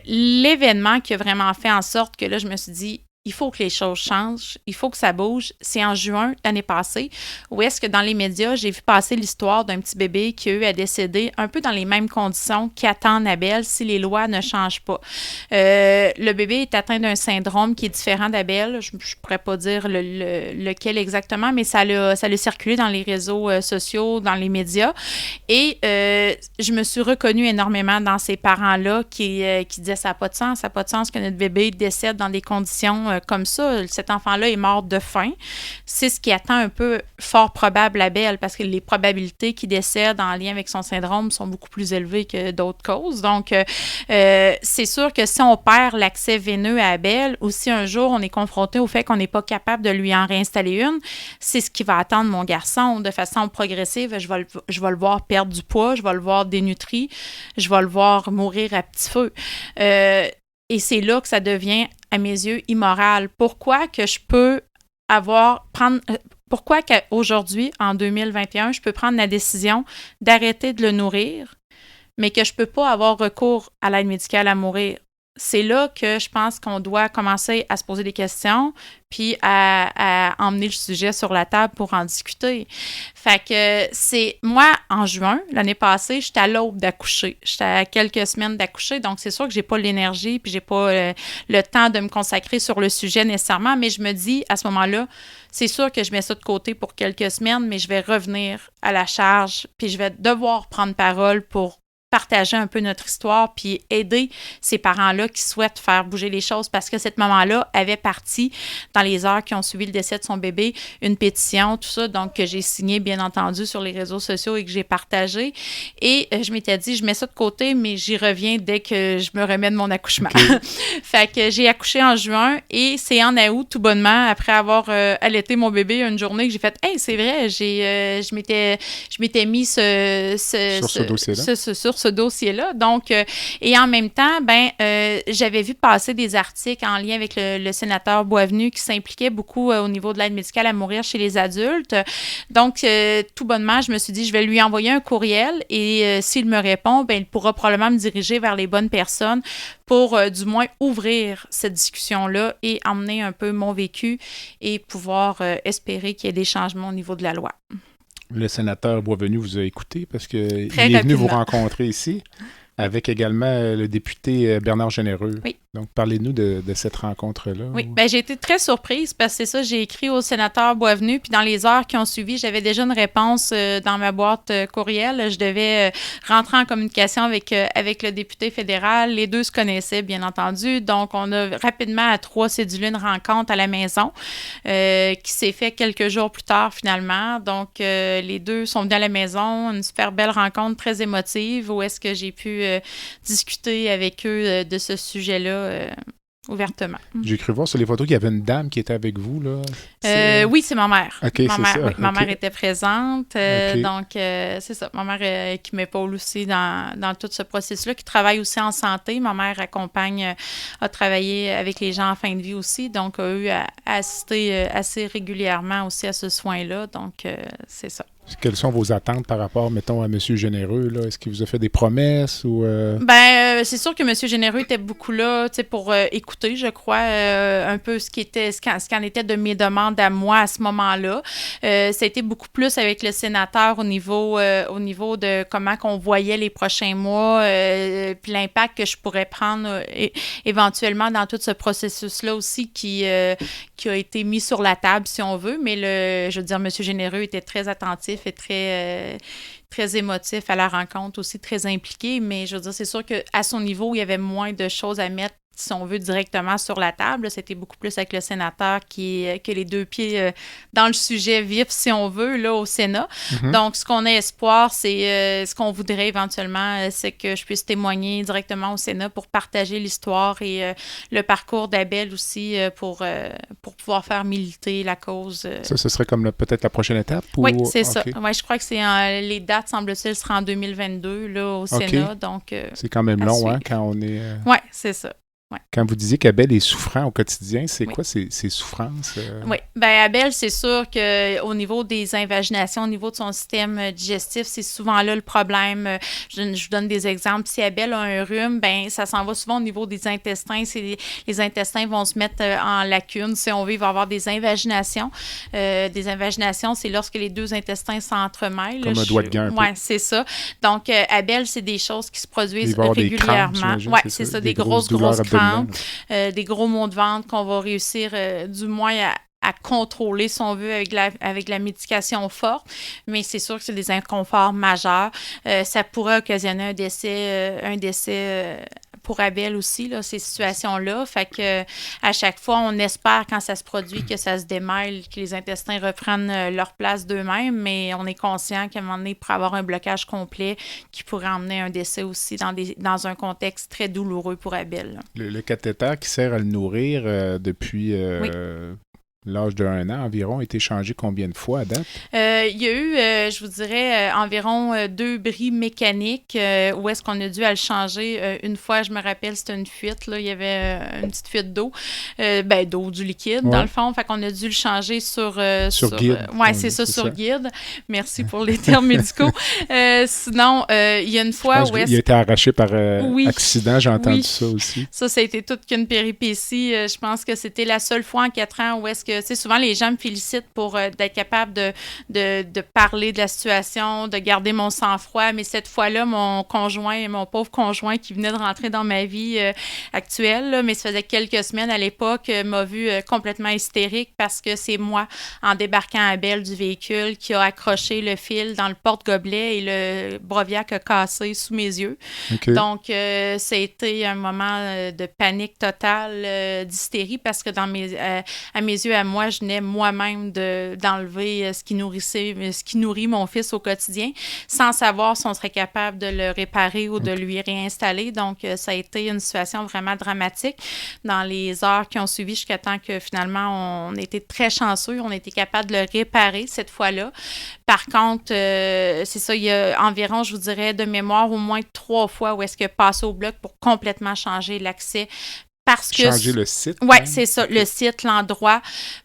S3: L'événement qui a vraiment fait en sorte que là, je me suis dit, il faut que les choses changent, il faut que ça bouge. C'est en juin l'année passée, où est-ce que dans les médias, j'ai vu passer l'histoire d'un petit bébé qui a eu à décéder un peu dans les mêmes conditions qu'attend Abel si les lois ne changent pas. Le bébé est atteint d'un syndrome qui est différent d'Abel. Je ne pourrais pas dire lequel exactement, mais ça l'a circulé dans les réseaux sociaux, dans les médias. Et je me suis reconnue énormément dans ces parents-là qui disaient ça n'a pas de sens que notre bébé décède dans des conditions comme ça. Cet enfant-là est mort de faim. C'est ce qui attend un peu fort probable Abel parce que les probabilités qu'il décède en lien avec son syndrome sont beaucoup plus élevées que d'autres causes. Donc, c'est sûr que si on perd l'accès veineux à Abel ou si un jour on est confronté au fait qu'on n'est pas capable de lui en réinstaller une, c'est ce qui va attendre mon garçon de façon progressive. Je vais le voir perdre du poids, je vais le voir dénutri, je vais le voir mourir à petit feu. Et c'est là que ça devient, à mes yeux, immoral. Pourquoi que je peux pourquoi qu'aujourd'hui, en 2021, je peux prendre la décision d'arrêter de le nourrir, mais que je peux pas avoir recours à l'aide médicale à mourir? C'est là que je pense qu'on doit commencer à se poser des questions puis à emmener le sujet sur la table pour en discuter. Fait que c'est... Moi, en juin, l'année passée, j'étais à l'aube d'accoucher. J'étais à quelques semaines d'accoucher, donc c'est sûr que j'ai pas l'énergie puis j'ai pas le temps de me consacrer sur le sujet nécessairement, mais je me dis, à ce moment-là, c'est sûr que je mets ça de côté pour quelques semaines, mais je vais revenir à la charge puis je vais devoir prendre parole pour partager un peu notre histoire puis aider ces parents-là qui souhaitent faire bouger les choses parce que cette maman-là avait parti dans les heures qui ont suivi le décès de son bébé une pétition, tout ça, donc que j'ai signé bien entendu sur les réseaux sociaux et que j'ai partagé et je m'étais dit, je mets ça de côté mais j'y reviens dès que je me remets de mon accouchement. Okay. Fait que j'ai accouché en juin et c'est en août tout bonnement après avoir allaité mon bébé une journée que j'ai fait, hey, c'est vrai, je m'étais mis sur ce dossier-là. Donc, et en même temps, j'avais vu passer des articles en lien avec le sénateur Boisvenu qui s'impliquait beaucoup au niveau de l'aide médicale à mourir chez les adultes. Donc, tout bonnement, je me suis dit, je vais lui envoyer un courriel et s'il me répond, il pourra probablement me diriger vers les bonnes personnes pour du moins ouvrir cette discussion-là et emmener un peu mon vécu et pouvoir espérer qu'il y ait des changements au niveau de la loi.
S2: Le sénateur Boisvenu vous a écouté parce qu'il est venu vous rencontrer ici, avec également le député Bernard Généreux.
S3: Oui.
S2: Donc, parlez-nous de cette rencontre-là.
S3: Oui, j'ai été très surprise parce que c'est ça, j'ai écrit au sénateur Boisvenu, puis dans les heures qui ont suivi, j'avais déjà une réponse dans ma boîte courriel. Je devais rentrer en communication avec le député fédéral. Les deux se connaissaient, bien entendu. Donc, on a rapidement, à 3, cédulé une rencontre à la maison qui s'est fait quelques jours plus tard, finalement. Donc, les deux sont venus à la maison. Une super belle rencontre, très émotive, où est-ce que j'ai pu discuter avec eux de ce sujet-là ouvertement.
S2: J'ai cru voir sur les photos qu'il y avait une dame qui était avec vous, là.
S3: Oui, c'est ma mère.
S2: OK,
S3: ma
S2: c'est
S3: mère,
S2: ça.
S3: oui, ma
S2: OK.
S3: mère était présente.
S2: OK.
S3: Donc, c'est ça. Ma mère qui m'épaule aussi dans tout ce processus-là, qui travaille aussi en santé. Ma mère a travaillé avec les gens en fin de vie aussi, donc a eu à assister assez régulièrement aussi à ce soin-là. Donc, c'est ça.
S2: Quelles sont vos attentes par rapport, mettons, à M. Généreux, là? Est-ce qu'il vous a fait des promesses ou...
S3: C'est sûr que M. Généreux était beaucoup là, tu sais, pour écouter, je crois, un peu ce qu'en était de mes demandes à moi à ce moment-là. Ça a été beaucoup plus avec le sénateur au niveau de comment qu'on voyait les prochains mois, puis l'impact que je pourrais prendre éventuellement dans tout ce processus-là aussi qui a été mis sur la table, si on veut. Mais je veux dire, M. Généreux était très attentif et très émotif à la rencontre, aussi très impliqué, mais je veux dire, c'est sûr qu'à son niveau, il y avait moins de choses à mettre, si on veut, directement sur la table. C'était beaucoup plus avec le sénateur que les deux pieds dans le sujet vif, si on veut, là, au Sénat. Mm-hmm. Donc, ce qu'on a espoir, c'est ce qu'on voudrait éventuellement, c'est que je puisse témoigner directement au Sénat pour partager l'histoire et le parcours d'Abel aussi pour pouvoir faire militer la cause.
S2: Ça, ce serait comme peut-être la prochaine étape?
S3: Oui, c'est ça. Ouais, je crois que c'est les dates, semble-t-il, seront en 2022 là, au Sénat. Donc,
S2: c'est quand même long, hein, quand on est...
S3: Oui, c'est ça. Ouais.
S2: Quand vous disiez qu'Abel est souffrant au quotidien, c'est quoi ces souffrances?
S3: Oui, bien Abel, c'est sûr qu'au niveau des invaginations, au niveau de son système digestif, c'est souvent là le problème. Je vous donne des exemples. Si Abel a un rhume, bien, ça s'en va souvent au niveau des intestins. Les intestins vont se mettre en lacune. Si on veut, il va y avoir des invaginations. Des invaginations, c'est lorsque les deux intestins s'entremêlent.
S2: Comme un doigt de gain.
S3: Oui, c'est ça. Donc, Abel, c'est des choses qui se produisent
S2: Des
S3: régulièrement.
S2: crampes,
S3: c'est ça, des grosses crampes. Des gros maux de ventre qu'on va réussir du moins à contrôler, si on veut, avec la médication forte, mais c'est sûr que c'est des inconforts majeurs. Ça pourrait occasionner un décès pour Abel aussi, là, ces situations-là. Fait que à chaque fois, on espère, quand ça se produit, que ça se démêle, que les intestins reprennent leur place d'eux-mêmes, mais on est conscient qu'à un moment donné, il pourrait avoir un blocage complet qui pourrait emmener un décès aussi dans un contexte très douloureux pour Abel.
S2: Le cathéter qui sert à le nourrir depuis... l'âge d'1 an environ a été changé combien de fois à date?
S3: Il y a eu, je vous dirais, environ 2 bris mécaniques où est-ce qu'on a dû à le changer. Une fois, je me rappelle, c'était une fuite. Là, il y avait une petite fuite d'eau. D'eau, du liquide, dans le fond. Fait qu'on a dû le changer sur
S2: guide.
S3: Oui, c'est ça, sur guide. Merci pour les termes médicaux. Sinon, il y a une fois où
S2: il a été arraché par accident, j'ai entendu ça aussi.
S3: Ça a été toute qu'une péripétie. Je pense que c'était la seule fois en 4 ans où est-ce que, tu sais, souvent les gens me félicitent pour d'être capable de parler de la situation, de garder mon sang-froid, mais cette fois-là, mon pauvre conjoint qui venait de rentrer dans ma vie actuelle, là, mais ça faisait quelques semaines à l'époque, m'a vu complètement hystérique parce que c'est moi, en débarquant à Abel du véhicule, qui a accroché le fil dans le porte-gobelet et le broviac a cassé sous mes yeux. Okay. Donc, ça a été un moment de panique totale, d'hystérie, parce que à mes yeux, à moi, je venais moi-même d'enlever ce qui nourrit mon fils au quotidien, sans savoir si on serait capable de le réparer ou de lui réinstaller. Donc, ça a été une situation vraiment dramatique dans les heures qui ont suivi, jusqu'à temps que finalement, on était très chanceux, on était capable de le réparer cette fois-là. Par contre, c'est ça, il y a environ, je vous dirais, de mémoire, au moins 3 fois où est-ce que passer au bloc pour complètement changer l'accès.
S2: Changer le site?
S3: Oui, c'est ça, le site, l'endroit.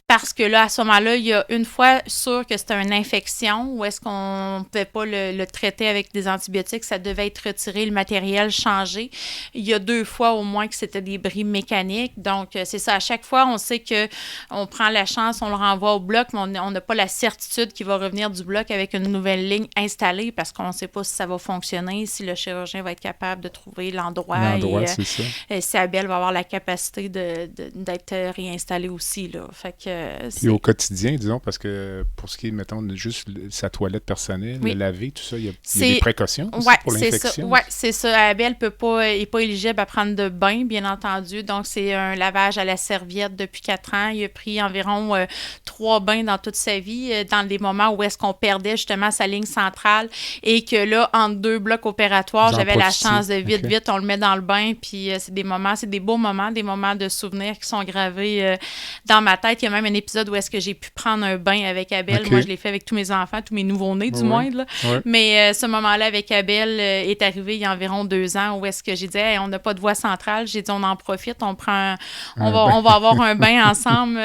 S3: Parce que là, à ce moment-là, il y a une fois sûr que c'était une infection ou est-ce qu'on ne pouvait pas le traiter avec des antibiotiques, ça devait être retiré, le matériel changé. Il y a 2 fois au moins que c'était des bris mécaniques. Donc, c'est ça. À chaque fois, on sait qu'on prend la chance, on le renvoie au bloc, mais on n'a pas la certitude qu'il va revenir du bloc avec une nouvelle ligne installée parce qu'on ne sait pas si ça va fonctionner, si le chirurgien va être capable de trouver l'endroit.
S2: C'est ça.
S3: Et si Abel va avoir la capacité d'être réinstallé aussi, là. Fait que
S2: Et au quotidien, disons, parce que pour ce qui est, mettons, juste sa toilette personnelle, le laver, tout ça, il y a des précautions aussi pour l'infection?
S3: Oui, c'est ça. Abel n'est pas éligible à prendre de bain, bien entendu. Donc, c'est un lavage à la serviette depuis 4 ans. Il a pris environ 3 bains dans toute sa vie, dans des moments où est-ce qu'on perdait justement sa ligne centrale et que là, entre 2 blocs opératoires, j'avais la chance de vite, on le met dans le bain, puis c'est des beaux moments, des moments de souvenirs qui sont gravés dans ma tête. Il y a même un épisode où est-ce que j'ai pu prendre un bain avec Abel. Moi, je l'ai fait avec tous mes enfants, tous mes nouveau-nés, du moins. Là. Ouais. Mais ce moment-là avec Abel est arrivé il y a environ 2 ans où est-ce que j'ai dit hey, on n'a pas de voie centrale. J'ai dit on en profite, on va avoir un bain ensemble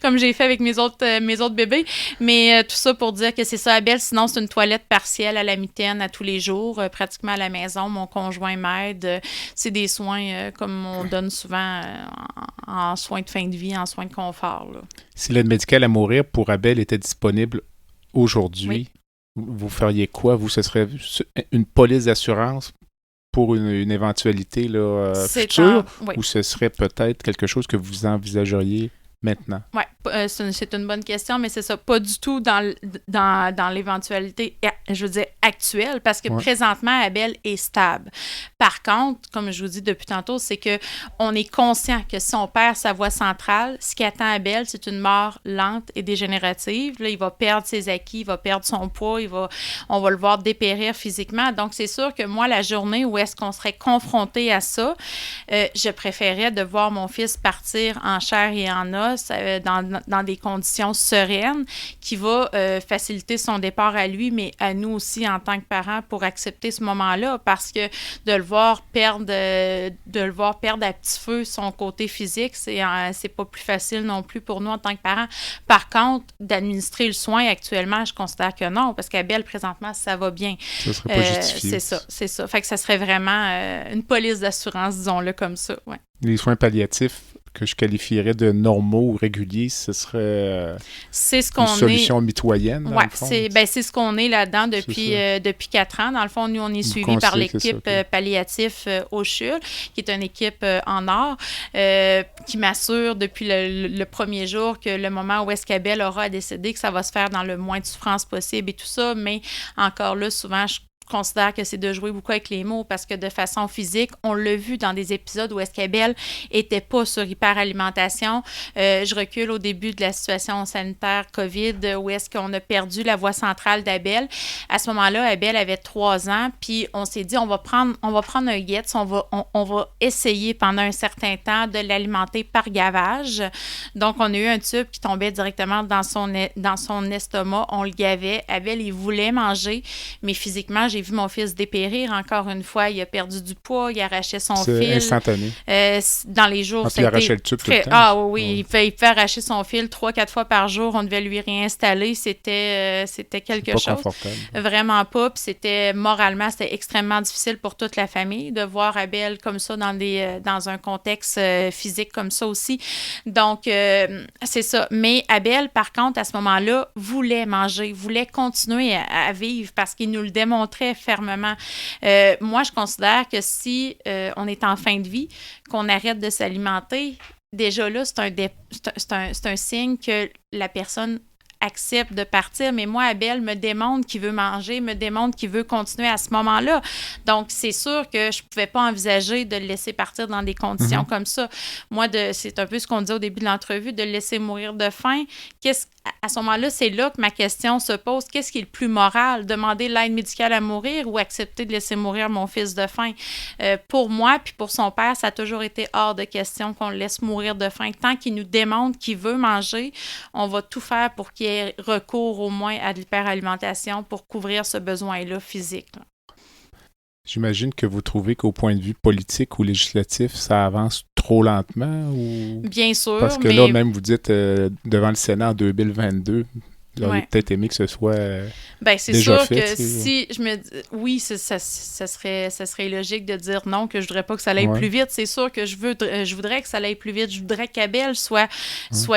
S3: comme j'ai fait avec mes autres bébés. Mais tout ça pour dire que c'est ça, Abel. Sinon, c'est une toilette partielle à la mitaine à tous les jours, pratiquement à la maison. Mon conjoint m'aide. C'est des soins comme on donne souvent en soins de fin de vie, en soins de confort. Là.
S2: Si l'aide médicale à mourir pour Abel était disponible aujourd'hui, vous feriez quoi? Vous, ce serait une police d'assurance pour une éventualité là, future? Ou ce serait peut-être quelque chose que vous envisageriez maintenant?
S3: Oui, c'est une bonne question, mais c'est ça, pas du tout dans l'éventualité, je veux dire, actuelle, parce que présentement, Abel est stable. Par contre, comme je vous dis depuis tantôt, c'est qu'on est conscient que si on perd sa voie centrale, ce qui attend Abel, c'est une mort lente et dégénérative. Là, il va perdre ses acquis, il va perdre son poids, on va le voir dépérir physiquement. Donc, c'est sûr que moi, la journée où est-ce qu'on serait confronté à ça, je préférais de voir mon fils partir en chair et en os dans des conditions sereines qui va faciliter son départ à lui, mais à nous aussi en tant que parents pour accepter ce moment-là parce que de le voir perdre à petit feu son côté physique, c'est pas plus facile non plus pour nous en tant que parents. Par contre, d'administrer le soin actuellement, je considère que non, parce qu'Abel, présentement, ça va bien.
S2: Ça serait pas justifié.
S3: C'est ça. Fait que ça serait vraiment une police d'assurance, disons-le comme ça. Ouais.
S2: Les soins palliatifs que je qualifierais de normaux ou réguliers, ce serait une solution mitoyenne.
S3: Oui, c'est ce qu'on est là-dedans depuis 4 ans. Dans le fond, nous, on est suivis par l'équipe palliatif au CHUL, qui est une équipe en or, qui m'assure depuis le premier jour que le moment où est-ce qu'Abel aura à décéder, que ça va se faire dans le moins de souffrance possible et tout ça. Mais encore là, souvent, je considère que c'est de jouer beaucoup avec les mots parce que de façon physique, on l'a vu dans des épisodes où est-ce qu'Abel était pas sur hyperalimentation. Je recule au début de la situation sanitaire COVID où est-ce qu'on a perdu la voie centrale d'Abel. À ce moment-là, Abel avait 3 ans, puis on s'est dit on va prendre un Getz, on va essayer pendant un certain temps de l'alimenter par gavage. Donc, on a eu un tube qui tombait directement dans son estomac. On le gavait. Abel, il voulait manger, mais physiquement, j'ai vu mon fils dépérir encore une fois. Il a perdu du poids, il arrachait son fil.
S2: C'est instantané.
S3: Dans les jours,
S2: il arrachait le tube tout le temps.
S3: Ah oui, il fait arracher son fil 3-4 fois par jour. On devait lui réinstaller. C'était quelque chose.
S2: Confortable.
S3: Vraiment pas. Puis moralement, c'était extrêmement difficile pour toute la famille de voir Abel comme ça dans un contexte physique comme ça aussi. Donc, c'est ça. Mais Abel, par contre, à ce moment-là, voulait manger, voulait continuer à vivre parce qu'il nous le démontrait fermement. Moi, je considère que si on est en fin de vie, qu'on arrête de s'alimenter, déjà là, c'est un signe que la personne accepte de partir, mais moi, Abel me démontre qu'il veut manger, me démontre qu'il veut continuer à ce moment-là. Donc, c'est sûr que je ne pouvais pas envisager de le laisser partir dans des conditions comme ça. Moi, c'est un peu ce qu'on disait au début de l'entrevue, de le laisser mourir de faim. À ce moment-là, c'est là que ma question se pose. Qu'est-ce qui est le plus moral? Demander l'aide médicale à mourir ou accepter de laisser mourir mon fils de faim? Pour moi, puis pour son père, ça a toujours été hors de question qu'on le laisse mourir de faim. Tant qu'il nous démontre qu'il veut manger, on va tout faire pour qu'il ait recours au moins à de l'hyperalimentation pour couvrir ce besoin-là physique. Là.
S2: J'imagine que vous trouvez qu'au point de vue politique ou législatif, ça avance trop lentement? Ou...
S3: Bien sûr,
S2: parce que là, même vous dites devant le Sénat en 2022, vous auriez peut-être aimé que ce soit
S3: c'est
S2: déjà
S3: sûr
S2: fait,
S3: que si je me dis oui, ça serait logique de dire non, que je voudrais pas que ça aille plus vite. C'est sûr que je voudrais que ça aille plus vite. Je voudrais qu'Abel soit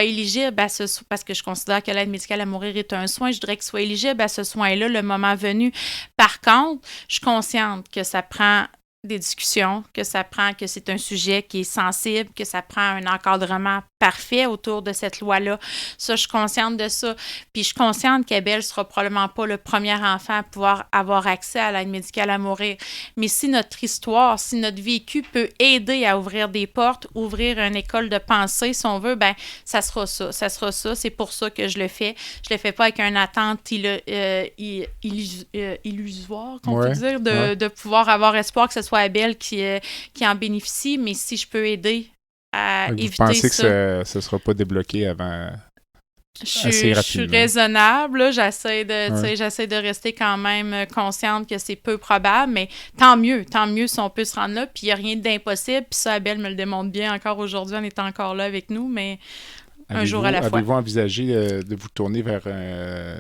S3: éligible à parce que je considère que l'aide médicale à mourir est un soin. Je voudrais qu'il soit éligible à ce soin-là le moment venu. Par contre, je suis consciente que ça prend des discussions, que c'est un sujet qui est sensible, que ça prend un encadrement parfait autour de cette loi-là. Ça, je suis consciente de ça. Puis je suis consciente qu'Abel sera probablement pas le premier enfant à pouvoir avoir accès à l'aide médicale à mourir. Mais si notre histoire, si notre vécu peut aider à ouvrir des portes, ouvrir une école de pensée, si on veut, ben ça sera ça. Ça sera ça. C'est pour ça que je le fais. Je le fais pas avec une attente illusoire, qu'on peut dire, de pouvoir avoir espoir que ce soit Abel qui en bénéficie, mais si je peux aider à éviter ça...
S2: Vous pensez que ça ne sera pas débloqué avant assez rapidement? Je suis
S3: raisonnable, là, j'essaie de rester quand même consciente que c'est peu probable, mais tant mieux si on peut se rendre là, puis il n'y a rien d'impossible, puis ça, Abel me le démontre bien encore aujourd'hui, en étant encore là avec nous, mais... un jour à la fois.
S2: Avez-vous envisagé de vous tourner vers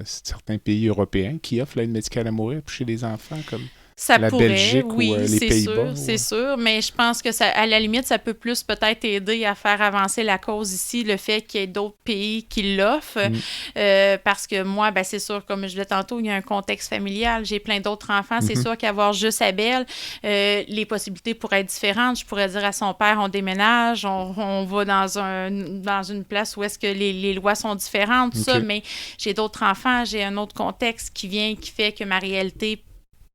S2: certains pays européens qui offrent l'aide médicale à mourir chez les enfants, comme
S3: ça
S2: la
S3: pourrait,
S2: Belgique
S3: oui,
S2: ou les Pays-Bas?
S3: C'est sûr, mais je pense que ça, à la limite, ça peut plus peut-être aider à faire avancer la cause ici, le fait qu'il y ait d'autres pays qui l'offrent, parce que moi, ben, c'est sûr, comme je disais tantôt, il y a un contexte familial, j'ai plein d'autres enfants, c'est sûr qu'avoir juste Abel, les possibilités pourraient être différentes. Je pourrais dire à son père, on déménage, on va dans une place où est-ce que les lois sont différentes, tout ça, mais j'ai d'autres enfants, j'ai un autre contexte qui fait que ma réalité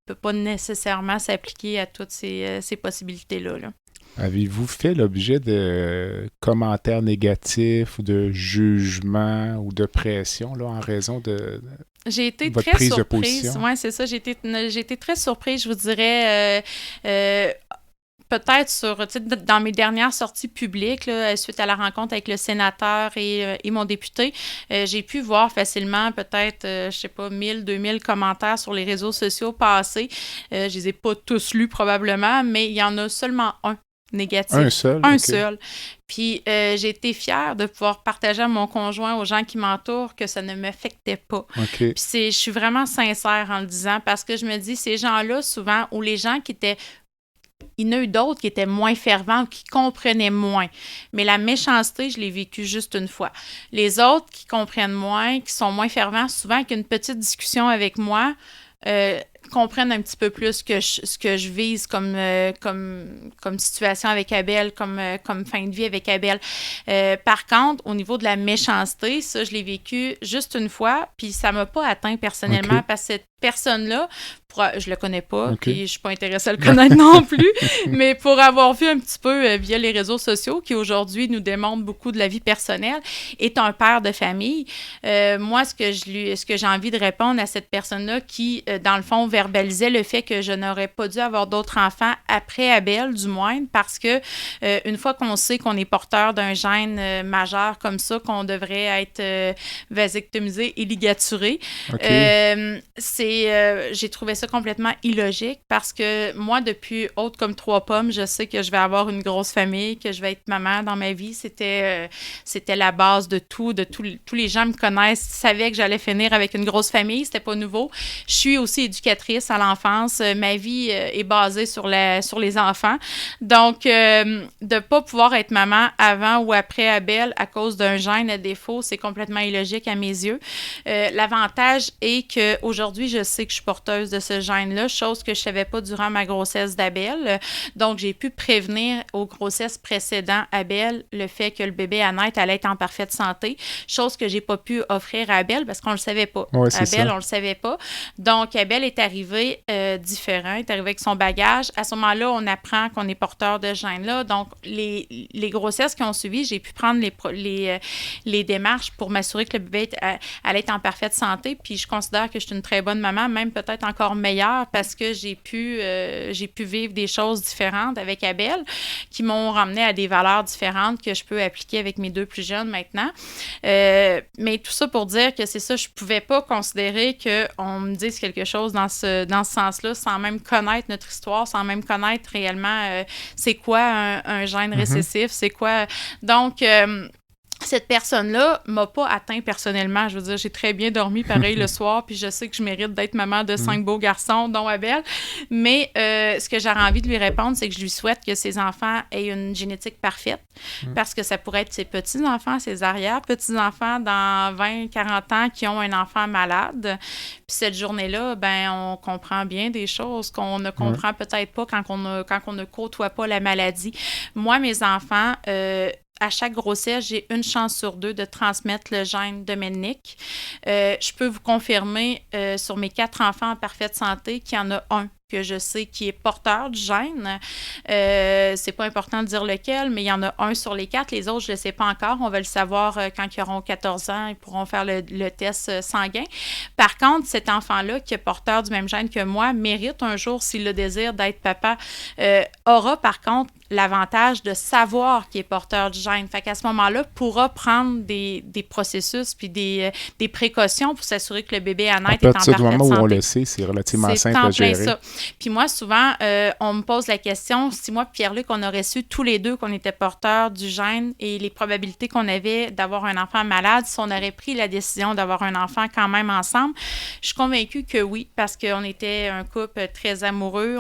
S3: peut pas nécessairement s'appliquer à toutes ces possibilités-là.
S2: Avez-vous fait l'objet de commentaires négatifs ou de jugements ou de pression là, en raison de
S3: j'ai été
S2: votre
S3: très
S2: prise
S3: surprise.
S2: de position?
S3: Oui, c'est ça. J'ai été très surprise, je vous dirais. Peut-être dans mes dernières sorties publiques, là, suite à la rencontre avec le sénateur et mon député, j'ai pu voir facilement peut-être, 1000, 2000 commentaires sur les réseaux sociaux passer. Je les ai pas tous lus probablement, mais il y en a seulement un négatif.
S2: Un seul?
S3: Un seul. Puis j'ai été fière de pouvoir partager à mon conjoint, aux gens qui m'entourent, que ça ne m'affectait pas. Puis je suis vraiment sincère en le disant, parce que je me dis, ces gens-là, souvent, ou les gens qui étaient... Il y en a eu d'autres qui étaient moins fervents, qui comprenaient moins. Mais la méchanceté, je l'ai vécue juste une fois. Les autres qui comprennent moins, qui sont moins fervents, souvent avec une petite discussion avec moi, comprennent un petit peu plus ce que je vise comme situation avec Abel, comme fin de vie avec Abel. Par contre, au niveau de la méchanceté, ça, je l'ai vécu juste une fois, puis ça m'a pas atteint personnellement, parce que cette personne-là, je le connais pas, puis je suis pas intéressée à le connaître non plus, mais pour avoir vu un petit peu via les réseaux sociaux, qui aujourd'hui nous démontrent beaucoup de la vie personnelle, est un père de famille. Moi, ce que j'ai envie de répondre à cette personne-là qui, dans le fond, verbalisait le fait que je n'aurais pas dû avoir d'autres enfants après Abel, du moins, parce que une fois qu'on sait qu'on est porteur d'un gène majeur comme ça, qu'on devrait être vasectomisé et ligaturé, j'ai trouvé ça complètement illogique, parce que moi, depuis Haute comme 3 pommes, je sais que je vais avoir une grosse famille, que je vais être maman dans ma vie. C'était la base de tout. Tous les gens me connaissent, savaient que j'allais finir avec une grosse famille. C'était pas nouveau. Je suis aussi éducatrice à l'enfance. Ma vie est basée sur les enfants. Donc, de pas pouvoir être maman avant ou après Abel à cause d'un gène à défaut, c'est complètement illogique à mes yeux. L'avantage est qu'aujourd'hui, je sais que je suis porteuse de ce gène-là, chose que je ne savais pas durant ma grossesse d'Abel. Donc, j'ai pu prévenir aux grossesses précédentes Abel le fait que le bébé à naître allait être en parfaite santé, chose que je n'ai pas pu offrir à Abel parce qu'on ne le savait pas.
S2: Ouais,
S3: Abel, on ne le savait pas. Donc, Abel est arrivé différent, est arrivé avec son bagage. À ce moment-là, on apprend qu'on est porteur de gène-là. Donc, les grossesses qui ont suivi, j'ai pu prendre les démarches pour m'assurer que le bébé allait être en parfaite santé. Puis, je considère que je suis une très bonne maman, même peut-être encore meilleure, parce que j'ai pu vivre des choses différentes avec Abel qui m'ont ramené à des valeurs différentes que je peux appliquer avec mes 2 plus jeunes maintenant. Mais tout ça pour dire que c'est ça, je pouvais pas considérer qu'on me dise quelque chose dans ce sens-là sans même connaître notre histoire, sans même connaître réellement c'est quoi un gène récessif, c'est quoi... Donc... cette personne-là m'a pas atteint personnellement. Je veux dire, j'ai très bien dormi pareil le soir, puis je sais que je mérite d'être maman de 5 beaux garçons, dont Abel. Mais ce que j'aurais envie de lui répondre, c'est que je lui souhaite que ses enfants aient une génétique parfaite, parce que ça pourrait être ses petits-enfants, ses arrière-petits-enfants dans 20, 40 ans qui ont un enfant malade. Puis cette journée-là, ben on comprend bien des choses qu'on ne comprend peut-être pas quand on ne côtoie pas la maladie. Moi, mes enfants... à chaque grossesse, j'ai une chance sur 2 de transmettre le gène de Menick. Je peux vous confirmer sur mes 4 enfants en parfaite santé qu'il y en a un que je sais qui est porteur du gène. C'est pas important de dire lequel, mais il y en a un sur les 4. Les autres, je ne le sais pas encore. On va le savoir quand ils auront 14 ans. Ils pourront faire le test sanguin. Par contre, cet enfant-là, qui est porteur du même gène que moi, mérite un jour, s'il le désire, d'être papa. Aura, par contre, l'avantage de savoir qu'il est porteur du gène. Fait qu'à ce moment-là, pourra prendre des processus puis des précautions pour s'assurer que le bébé à naître est en parfaite santé.
S2: À partir du moment où on le sait, c'est relativement simple à gérer. Ça.
S3: Puis moi, souvent, on me pose la question, si moi et Pierre-Luc, on aurait su tous les deux qu'on était porteurs du gène et les probabilités qu'on avait d'avoir un enfant malade, si on aurait pris la décision d'avoir un enfant quand même ensemble, je suis convaincue que oui, parce qu'on était un couple très amoureux,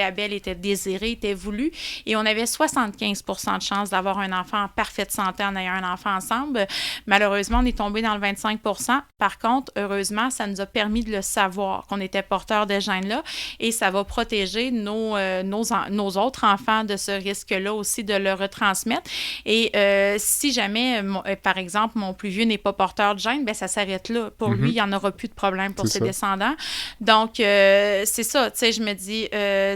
S3: Abel était désiré, était voulu, et on avait 75% de chances d'avoir un enfant en parfaite santé en ayant un enfant ensemble. Malheureusement, on est tombé dans le 25%. Par contre, heureusement, ça nous a permis de le savoir, qu'on était porteur de gène-là, et ça va protéger nos autres enfants de ce risque-là aussi de le retransmettre. Et si jamais, par exemple, mon plus vieux n'est pas porteur de gène, bien, ça s'arrête là. Pour lui, il n'y en aura plus de problème pour ses descendants. Donc, c'est ça, tu sais, je me dis,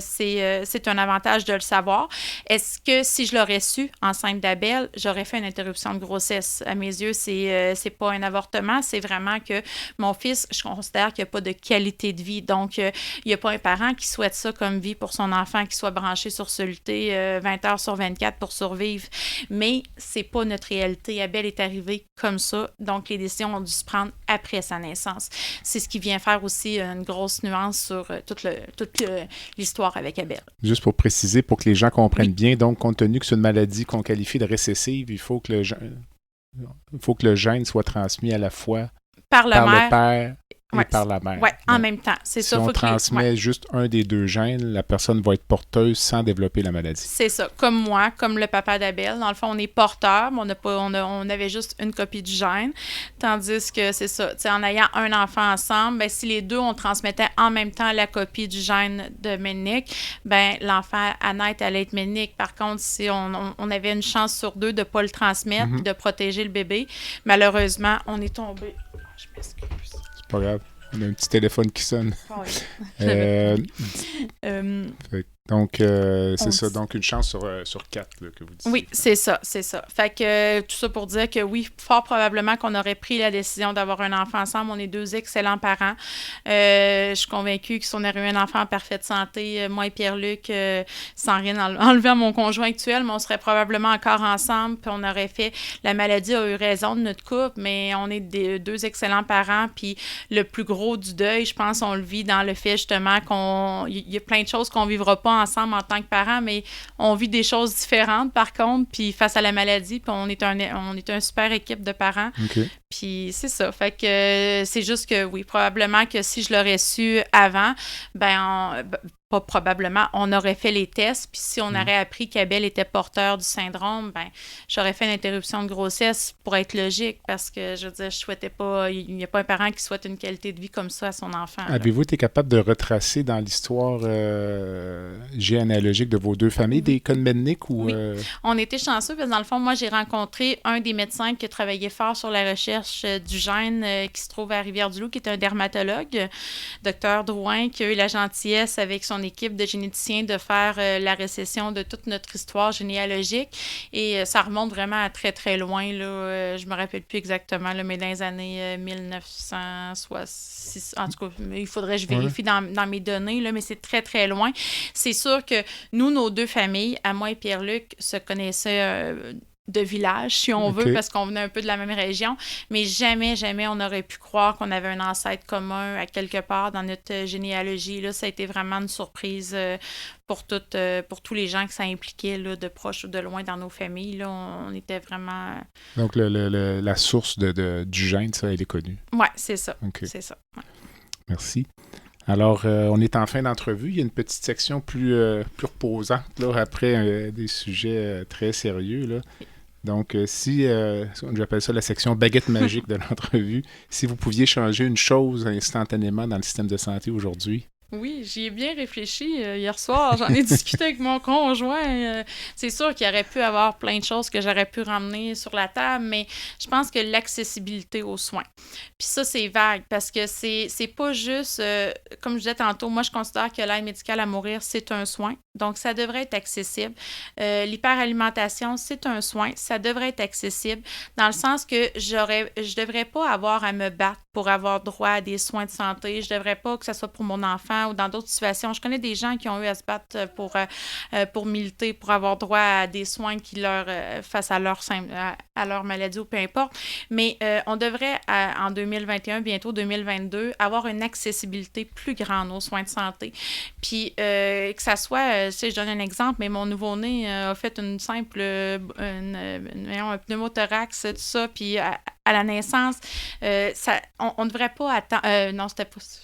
S3: c'est un avantage de le savoir. Est-ce que si je l'aurais su enceinte d'Abel, j'aurais fait une interruption de grossesse? À mes yeux, c'est pas un avortement, c'est vraiment que mon fils, je considère qu'il n'y a pas de qualité de vie. Donc, il n'y a pas un parent qui souhaite ça comme vie pour son enfant, qui soit branché sur soluté 20 heures sur 24 pour survivre. Mais c'est pas notre réalité. Abel est arrivé comme ça, donc les décisions ont dû se prendre après sa naissance. C'est ce qui vient faire aussi une grosse nuance sur toute l'histoire avec Abel.
S2: Juste pour préciser, pour que les gens comprennent bien, donc, compte tenu que c'est une maladie qu'on qualifie de récessive, il faut que le gène soit transmis à la fois par le père et par la mère.
S3: Oui, en même temps. C'est
S2: si
S3: ça.
S2: on transmet juste un des 2 gènes, la personne va être porteuse sans développer la maladie.
S3: C'est ça. Comme moi, comme le papa d'Abel. Dans le fond, on est porteur, mais on avait juste une copie du gène. Tandis que c'est ça. En ayant un enfant ensemble, ben, si les 2, on transmettait en même temps la copie du gène de Menick, ben, l'enfant à naître allait être Menick. Par contre, si on avait une chance sur 2 de ne pas le transmettre, de protéger le bébé, malheureusement, on est tombé. Oh, je m'excuse.
S2: C'est pas grave. On a un petit téléphone qui sonne.
S3: Oh, oui.
S2: Donc, c'est ça. Donc, une chance sur 4 là, que vous dites.
S3: Oui, c'est ça. Fait que tout ça pour dire que oui, fort probablement qu'on aurait pris la décision d'avoir un enfant ensemble. On est 2 excellents parents. Je suis convaincue que si on aurait eu un enfant en parfaite santé, moi et Pierre-Luc, sans rien enlever à mon conjoint actuel, mais on serait probablement encore ensemble, puis on aurait fait... La maladie a eu raison de notre couple, mais on est 2 excellents parents, puis le plus gros du deuil, je pense, on le vit dans le fait justement qu'il y a plein de choses qu'on ne vivra pas ensemble en tant que parents, mais on vit des choses différentes par contre, puis face à la maladie, puis on est un super équipe de parents.
S2: Okay.
S3: Puis c'est ça. Fait que c'est juste que oui, probablement que si je l'aurais su avant, pas probablement, on aurait fait les tests, puis si on aurait appris qu'Abel était porteur du syndrome, ben j'aurais fait une interruption de grossesse pour être logique, parce que, je veux dire, je souhaitais pas, il n'y a pas un parent qui souhaite une qualité de vie comme ça à son enfant.
S2: Avez-vous été capable de retracer dans l'histoire généalogique de vos 2 familles des cas de Menick ou...
S3: Oui. On était chanceux, parce que dans le fond, moi, j'ai rencontré un des médecins qui travaillait fort sur la recherche du gène qui se trouve à Rivière-du-Loup, qui est un dermatologue, Dr Drouin, qui a eu la gentillesse avec son équipe de généticiens de faire la récession de toute notre histoire généalogique. Et ça remonte vraiment à très, très loin. Là. Je me rappelle plus exactement, là, mais dans les années 1966. En tout cas, il faudrait que je vérifie dans mes données, là, mais c'est très, très loin. C'est sûr que nous, nos 2 familles, à moi et Pierre-Luc, se connaissaient de village, si on veut,
S2: OK.
S3: parce qu'on venait un peu de la même région, mais jamais on aurait pu croire qu'on avait un ancêtre commun à quelque part dans notre généalogie. Là, ça a été vraiment une surprise pour tous les gens que ça impliquait, là, de proche ou de loin dans nos familles. Là, on était vraiment...
S2: Donc, la source du gène, ça, elle est connue.
S3: Ouais, c'est ça.
S2: OK.
S3: C'est ça. Ouais.
S2: Merci. Alors, on est en fin d'entrevue. Il y a une petite section plus reposante, là, après des sujets très sérieux, là. Donc, j'appelle ça la section baguette magique de l'entrevue, si vous pouviez changer une chose instantanément dans le système de santé aujourd'hui.
S3: Oui, j'y ai bien réfléchi hier soir. J'en ai discuté avec mon conjoint. C'est sûr qu'il y aurait pu avoir plein de choses que j'aurais pu ramener sur la table, mais je pense que l'accessibilité aux soins. Puis ça, c'est vague parce que c'est pas juste, comme je disais tantôt, moi, je considère que l'aide médicale à mourir, c'est un soin. Donc, ça devrait être accessible. L'hyperalimentation, c'est un soin. Ça devrait être accessible dans le sens que je devrais pas avoir à me battre pour avoir droit à des soins de santé. Je devrais pas que ce soit pour mon enfant ou dans d'autres situations. Je connais des gens qui ont eu à se battre pour militer, pour avoir droit à des soins qui leur face à leur maladie ou peu importe. Mais on devrait, en 2021, bientôt 2022, avoir une accessibilité plus grande aux soins de santé. Puis que ça soit, je donne un exemple, mais mon nouveau-né a fait une simple un pneumothorax, tout ça, puis à la naissance, on ne devrait pas attendre... non, c'était pas ça,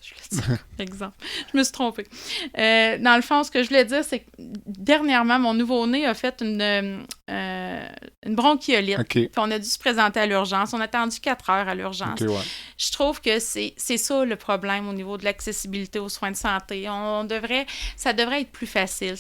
S3: je voulais dire. Exemple. Je me suis trompée. Dans le fond, ce que je voulais dire, c'est que dernièrement, mon nouveau-né a fait une bronchiolite.
S2: OK.
S3: Puis on a dû se présenter à l'urgence. On a attendu 4 heures à l'urgence.
S2: OK, ouais.
S3: Je trouve que c'est ça le problème au niveau de l'accessibilité aux soins de santé. Ça devrait être plus facile.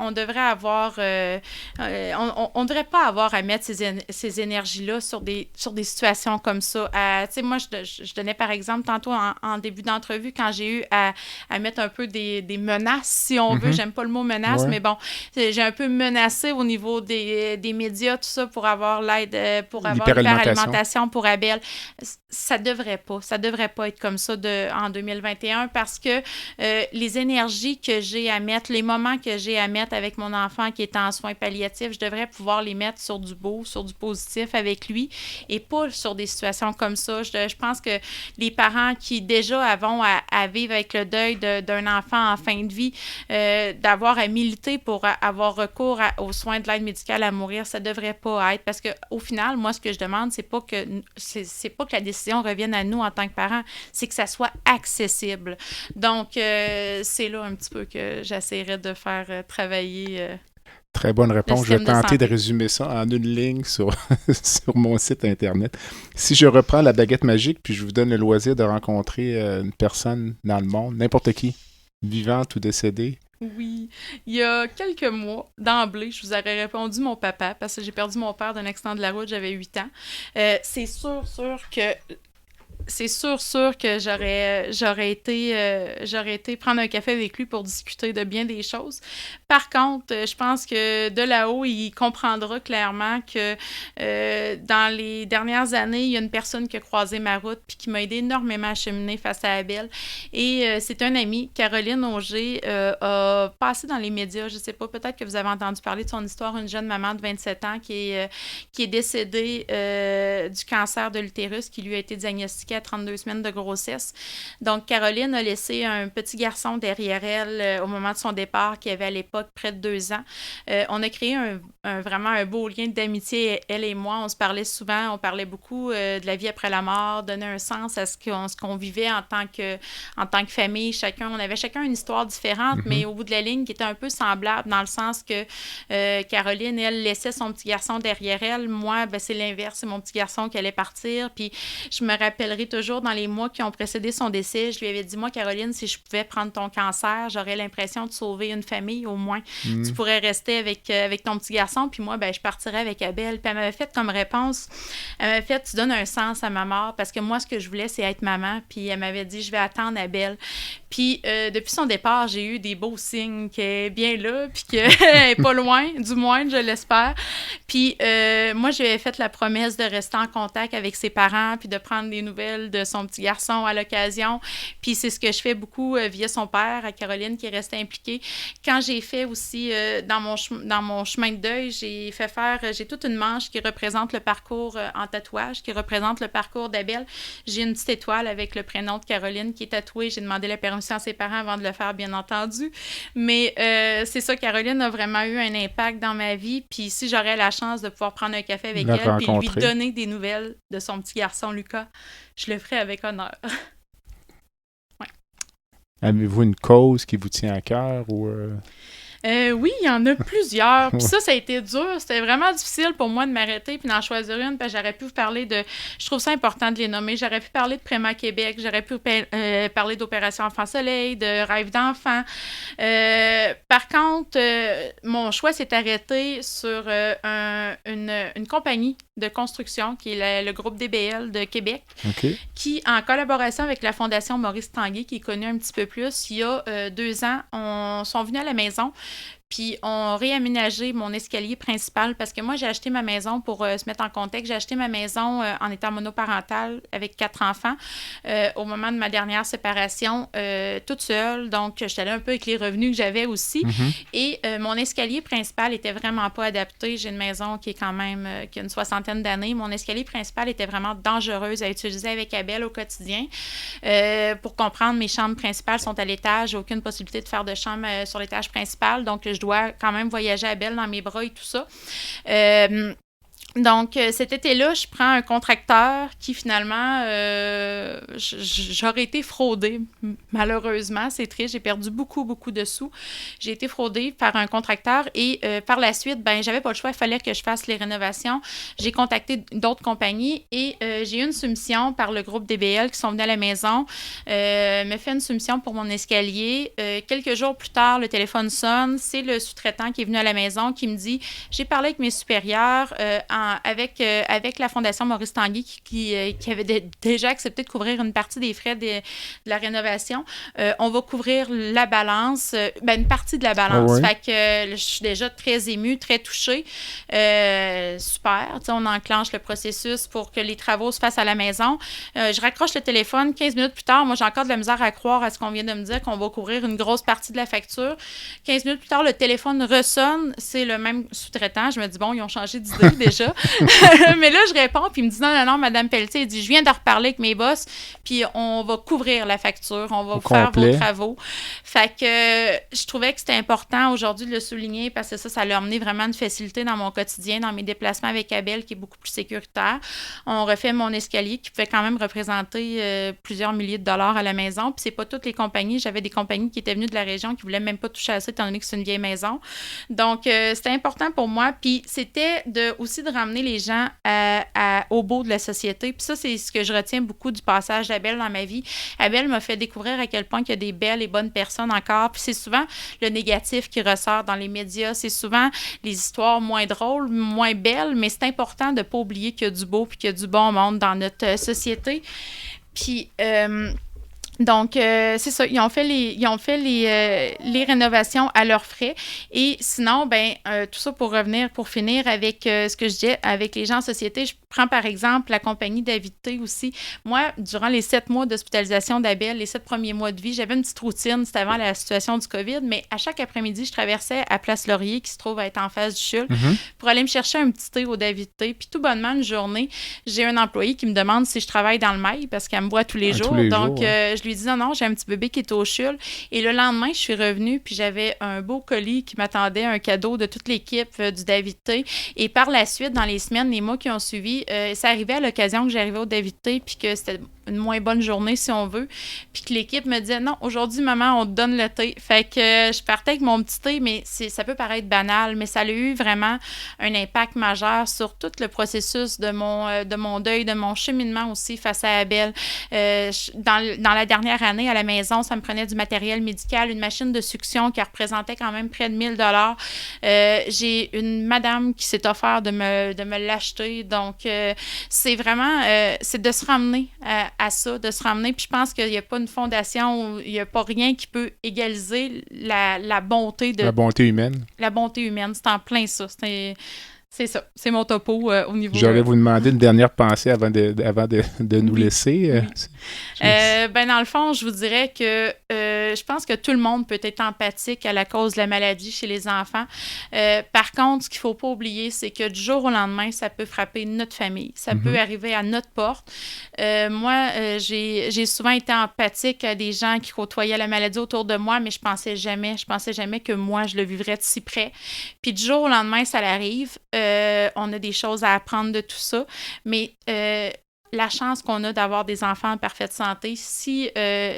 S3: On devrait avoir... on devrait pas avoir à mettre ces énergies-là sur des situations comme ça. Tu sais, moi, je donnais par exemple tantôt en début d'entrevue quand j'ai eu à mettre un peu des menaces, si on veut. J'aime pas le mot menace, mais bon, j'ai un peu menacé au niveau des médias, tout ça, pour avoir l'aide, pour avoir l'hyperalimentation pour Abel. Ça devrait pas être comme ça en 2021 parce que les énergies que j'ai à mettre, les moments que j'ai à mettre avec mon enfant qui est en soins palliatifs, je devrais pouvoir les mettre sur du beau, sur du positif avec lui et pas sur des situations comme ça. Je pense que les parents qui déjà avons à vivre avec le deuil d'un enfant en fin de vie, d'avoir à militer pour avoir recours aux soins de l'aide médicale à mourir, ça devrait pas être parce que au final, moi, ce que je demande, c'est pas que la décision revienne à nous en tant que parents, c'est que ça soit accessible. Donc, c'est là un petit peu que j'essaierai de faire travailler.
S2: Très bonne réponse. Je vais tenter
S3: de
S2: résumer ça en une ligne sur mon site Internet. Si je reprends la baguette magique, puis je vous donne le loisir de rencontrer une personne dans le monde, n'importe qui, vivante ou décédée.
S3: Oui. Il y a quelques mois, d'emblée, je vous aurais répondu mon papa, parce que j'ai perdu mon père d'un accident de la route, j'avais 8 ans. C'est sûr que j'aurais été prendre un café avec lui pour discuter de bien des choses. Par contre, je pense que de là-haut, il comprendra clairement que dans les dernières années, il y a une personne qui a croisé ma route puis qui m'a aidé énormément à cheminer face à Abel. Et c'est un ami, Caroline Auger, a passé dans les médias, je ne sais pas, peut-être que vous avez entendu parler de son histoire, une jeune maman de 27 ans qui est décédée du cancer de l'utérus qui lui a été diagnostiqué à 32 semaines de grossesse. Donc, Caroline a laissé un petit garçon derrière elle au moment de son départ qui avait à l'époque près de 2 ans. On a créé vraiment un beau lien d'amitié, elle et moi. On se parlait souvent, on parlait beaucoup de la vie après la mort, donner un sens à ce qu'on vivait en tant que famille. On avait chacun une histoire différente, mais au bout de la ligne qui était un peu semblable dans le sens que Caroline, elle, laissait son petit garçon derrière elle. Moi, c'est l'inverse, c'est mon petit garçon qui allait partir. Puis je me rappellerai toujours dans les mois qui ont précédé son décès, je lui avais dit, moi, Caroline, si je pouvais prendre ton cancer, j'aurais l'impression de sauver une famille au moins. Tu pourrais rester avec ton petit garçon, puis moi, je partirais avec Abel. Puis elle m'avait fait comme réponse, elle m'avait fait, tu donnes un sens à ma mort, parce que moi, ce que je voulais, c'est être maman. Puis elle m'avait dit, je vais attendre Abel. Puis depuis son départ, j'ai eu des beaux signes qu'elle est bien là, puis qu'elle n'est pas loin, du moins, je l'espère. Puis moi, j'avais fait la promesse de rester en contact avec ses parents, puis de prendre des nouvelles Noël de son petit garçon à l'occasion. Puis c'est ce que je fais beaucoup via son père, à Caroline, qui est restée impliquée. Quand j'ai fait aussi, dans mon chemin de deuil, j'ai toute une manche qui représente le parcours en tatouage, qui représente le parcours d'Abel. J'ai une petite étoile avec le prénom de Caroline qui est tatouée. J'ai demandé la permission à ses parents avant de le faire, bien entendu. Mais c'est ça, Caroline a vraiment eu un impact dans ma vie. Puis si j'aurais la chance de pouvoir prendre un café avec elle puis lui donner des nouvelles de son petit garçon Lucas, je le ferais avec honneur. Ouais.
S2: Avez-vous une cause qui vous tient à cœur ou...
S3: Oui, il y en a plusieurs. Puis ça a été dur. C'était vraiment difficile pour moi de m'arrêter puis d'en choisir une. Parce que j'aurais pu vous parler de... Je trouve ça important de les nommer. J'aurais pu parler de Préma Québec. J'aurais pu parler d'Opération Enfant Soleil, de Rêve d'enfant. Par contre, mon choix s'est arrêté sur une compagnie de construction qui est le groupe DBL de Québec, qui, en collaboration avec la Fondation Maurice Tanguay, qui est connue un petit peu plus, il y a 2 ans, sont venus à la maison. Puis, on réaménagé mon escalier principal parce que moi, j'ai acheté ma maison pour se mettre en contexte. J'ai acheté ma maison en étant monoparentale avec 4 enfants au moment de ma dernière séparation, toute seule. Donc, j'étais allée un peu avec les revenus que j'avais aussi. Et mon escalier principal était vraiment pas adapté. J'ai une maison qui est quand même, qui a une 60aine d'années. Mon escalier principal était vraiment dangereuse à utiliser avec Abel au quotidien. Pour comprendre, mes chambres principales sont à l'étage. J'ai aucune possibilité de faire de chambre sur l'étage principal. Donc, je dois quand même voyager à Abel dans mes bras et tout ça. Donc, cet été-là, je prends un contracteur qui, finalement, j'aurais été fraudée, malheureusement. C'est triste, j'ai perdu beaucoup, beaucoup de sous. J'ai été fraudée par un contracteur et par la suite, j'avais pas le choix, il fallait que je fasse les rénovations. J'ai contacté d'autres compagnies et j'ai eu une soumission par le groupe DBL qui sont venus à la maison, me fait une soumission pour mon escalier. Quelques jours plus tard, le téléphone sonne. C'est le sous-traitant qui est venu à la maison qui me dit « J'ai parlé avec mes supérieurs avec la Fondation Maurice Tanguay qui avait déjà accepté de couvrir une partie des frais de la rénovation. On va couvrir la balance, une partie de la balance. » Fait que je suis déjà très émue, très touchée. Super. On enclenche le processus pour que les travaux se fassent à la maison. Je raccroche le téléphone. 15 minutes plus tard, moi, j'ai encore de la misère à croire à ce qu'on vient de me dire, qu'on va couvrir une grosse partie de la facture. 15 minutes plus tard, le téléphone ressonne. C'est le même sous-traitant. Je me dis, bon, ils ont changé d'idée déjà. Mais là, je réponds, puis il me dit non, Madame Pelletier, il dit, je viens de reparler avec mes boss, puis on va couvrir la facture, on va vous faire vos travaux. Fait que je trouvais que c'était important aujourd'hui de le souligner parce que ça leur amené vraiment une facilité dans mon quotidien, dans mes déplacements avec Abel, qui est beaucoup plus sécuritaire. On refait mon escalier qui pouvait quand même représenter plusieurs milliers de dollars à la maison, puis c'est pas toutes les compagnies. J'avais des compagnies qui étaient venues de la région qui voulaient même pas toucher à ça, étant donné que c'est une vieille maison. Donc, c'était important pour moi, puis c'était aussi de ramener les gens au beau de la société. Puis ça, c'est ce que je retiens beaucoup du passage d'Abel dans ma vie. Abel m'a fait découvrir à quel point il y a des belles et bonnes personnes encore. Puis c'est souvent le négatif qui ressort dans les médias. C'est souvent les histoires moins drôles, moins belles, mais c'est important de ne pas oublier qu'il y a du beau puis qu'il y a du bon monde dans notre société. Puis... Donc, c'est ça, ils ont fait les rénovations à leurs frais. Et sinon, tout ça pour finir avec ce que je disais, avec les gens en société, je prends par exemple la compagnie d'Avité aussi. Moi, durant les 7 mois d'hospitalisation d'Abel, les 7 premiers mois de vie, j'avais une petite routine, c'était avant la situation du COVID, mais à chaque après-midi, je traversais à Place Laurier, qui se trouve à être en face du CHUL, pour aller me chercher un petit thé au d'Avité. Puis tout bonnement, une journée, j'ai un employé qui me demande si je travaille dans le mail, parce qu'elle me voit tous les jours. Donc, je lui dis non, j'ai un petit bébé qui est au CHUL. Et le lendemain, je suis revenue, puis j'avais un beau colis qui m'attendait, un cadeau de toute l'équipe du Davité. Et par la suite, dans les semaines, les mois qui ont suivi, ça arrivait à l'occasion que j'arrivais au Davité, puis que c'était une moins bonne journée, si on veut. Puis que l'équipe me disait, non, aujourd'hui, maman, on te donne le thé. Fait que je partais avec mon petit thé, mais ça peut paraître banal, mais ça a eu vraiment un impact majeur sur tout le processus de mon deuil, de mon cheminement aussi face à Abel. Dans la dernière année, à la maison, ça me prenait du matériel médical, une machine de succion qui représentait quand même près de 1 000 $. J'ai une madame qui s'est offert de me l'acheter. Donc, c'est vraiment, c'est de se ramener à ça, de se ramener. Puis je pense qu'il n'y a pas une fondation, il n'y a pas rien qui peut égaliser la bonté de...
S2: La bonté humaine.
S3: La bonté humaine, c'est en plein ça. C'est ça. C'est mon topo au niveau...
S2: J'aurais vous demandé une dernière pensée avant de nous laisser.
S3: Dans le fond, je vous dirais que je pense que tout le monde peut être empathique à la cause de la maladie chez les enfants. Par contre, ce qu'il ne faut pas oublier, c'est que du jour au lendemain, ça peut frapper notre famille. Ça peut arriver à notre porte. Moi, j'ai souvent été empathique à des gens qui côtoyaient la maladie autour de moi, mais je pensais jamais que moi, je le vivrais de si près. Puis du jour au lendemain, ça l'arrive. On a des choses à apprendre de tout ça, mais la chance qu'on a d'avoir des enfants en parfaite santé, si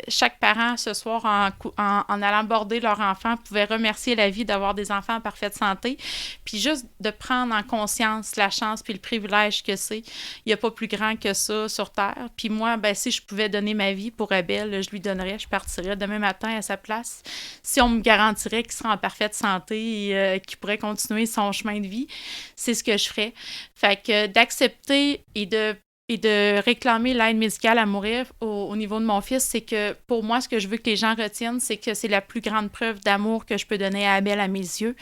S3: chaque parent ce soir, en allant border leur enfant, pouvait remercier la vie d'avoir des enfants en parfaite santé, puis juste de prendre en conscience la chance puis le privilège que c'est, il n'y a pas plus grand que ça sur Terre. Puis moi, si je pouvais donner ma vie pour Abel, je lui donnerais, je partirais demain matin à sa place. Si on me garantirait qu'il serait en parfaite santé et qu'il pourrait continuer son chemin de vie, c'est ce que je ferais. Fait que d'accepter et de réclamer l'aide médicale à mourir au niveau de mon fils, c'est que pour moi, ce que je veux que les gens retiennent, c'est que c'est la plus grande preuve d'amour que je peux donner à Abel à mes yeux.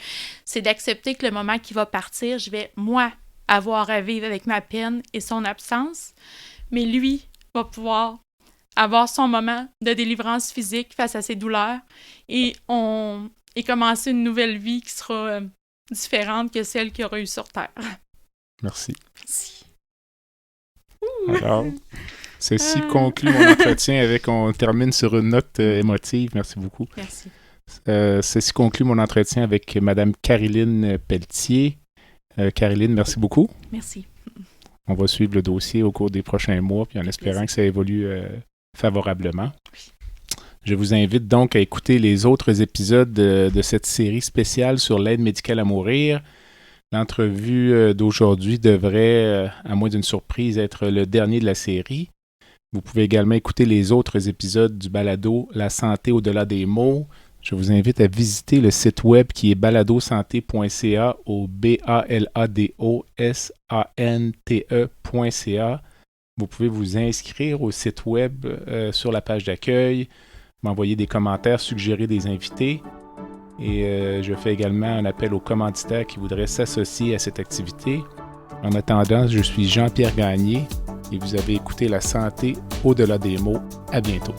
S3: C'est d'accepter que le moment qu'il va partir, je vais, moi, avoir à vivre avec ma peine et son absence, mais lui va pouvoir avoir son moment de délivrance physique face à ses douleurs et commencer une nouvelle vie qui sera différente que celle qu'il aura eue sur Terre.
S2: Merci.
S3: Merci.
S2: Alors, ceci conclut mon entretien on termine sur une note émotive. Merci beaucoup.
S3: Merci.
S2: Ceci conclut mon entretien avec Mme Caroline Pelletier. Caroline, merci beaucoup.
S3: Merci.
S2: On va suivre le dossier au cours des prochains mois, puis en espérant que ça évolue favorablement.
S3: Oui.
S2: Je vous invite donc à écouter les autres épisodes de cette série spéciale sur l'aide médicale à mourir. L'entrevue d'aujourd'hui devrait, à moins d'une surprise, être le dernier de la série. Vous pouvez également écouter les autres épisodes du balado « La santé au-delà des mots ». Je vous invite à visiter le site web qui est baladosanté.ca au baladosante.ca. Vous pouvez vous inscrire au site web sur la page d'accueil, m'envoyer des commentaires, suggérer des invités. Et je fais également un appel aux commanditaires qui voudraient s'associer à cette activité. En attendant, je suis Jean-Pierre Gagné et vous avez écouté La santé au-delà des mots. À bientôt.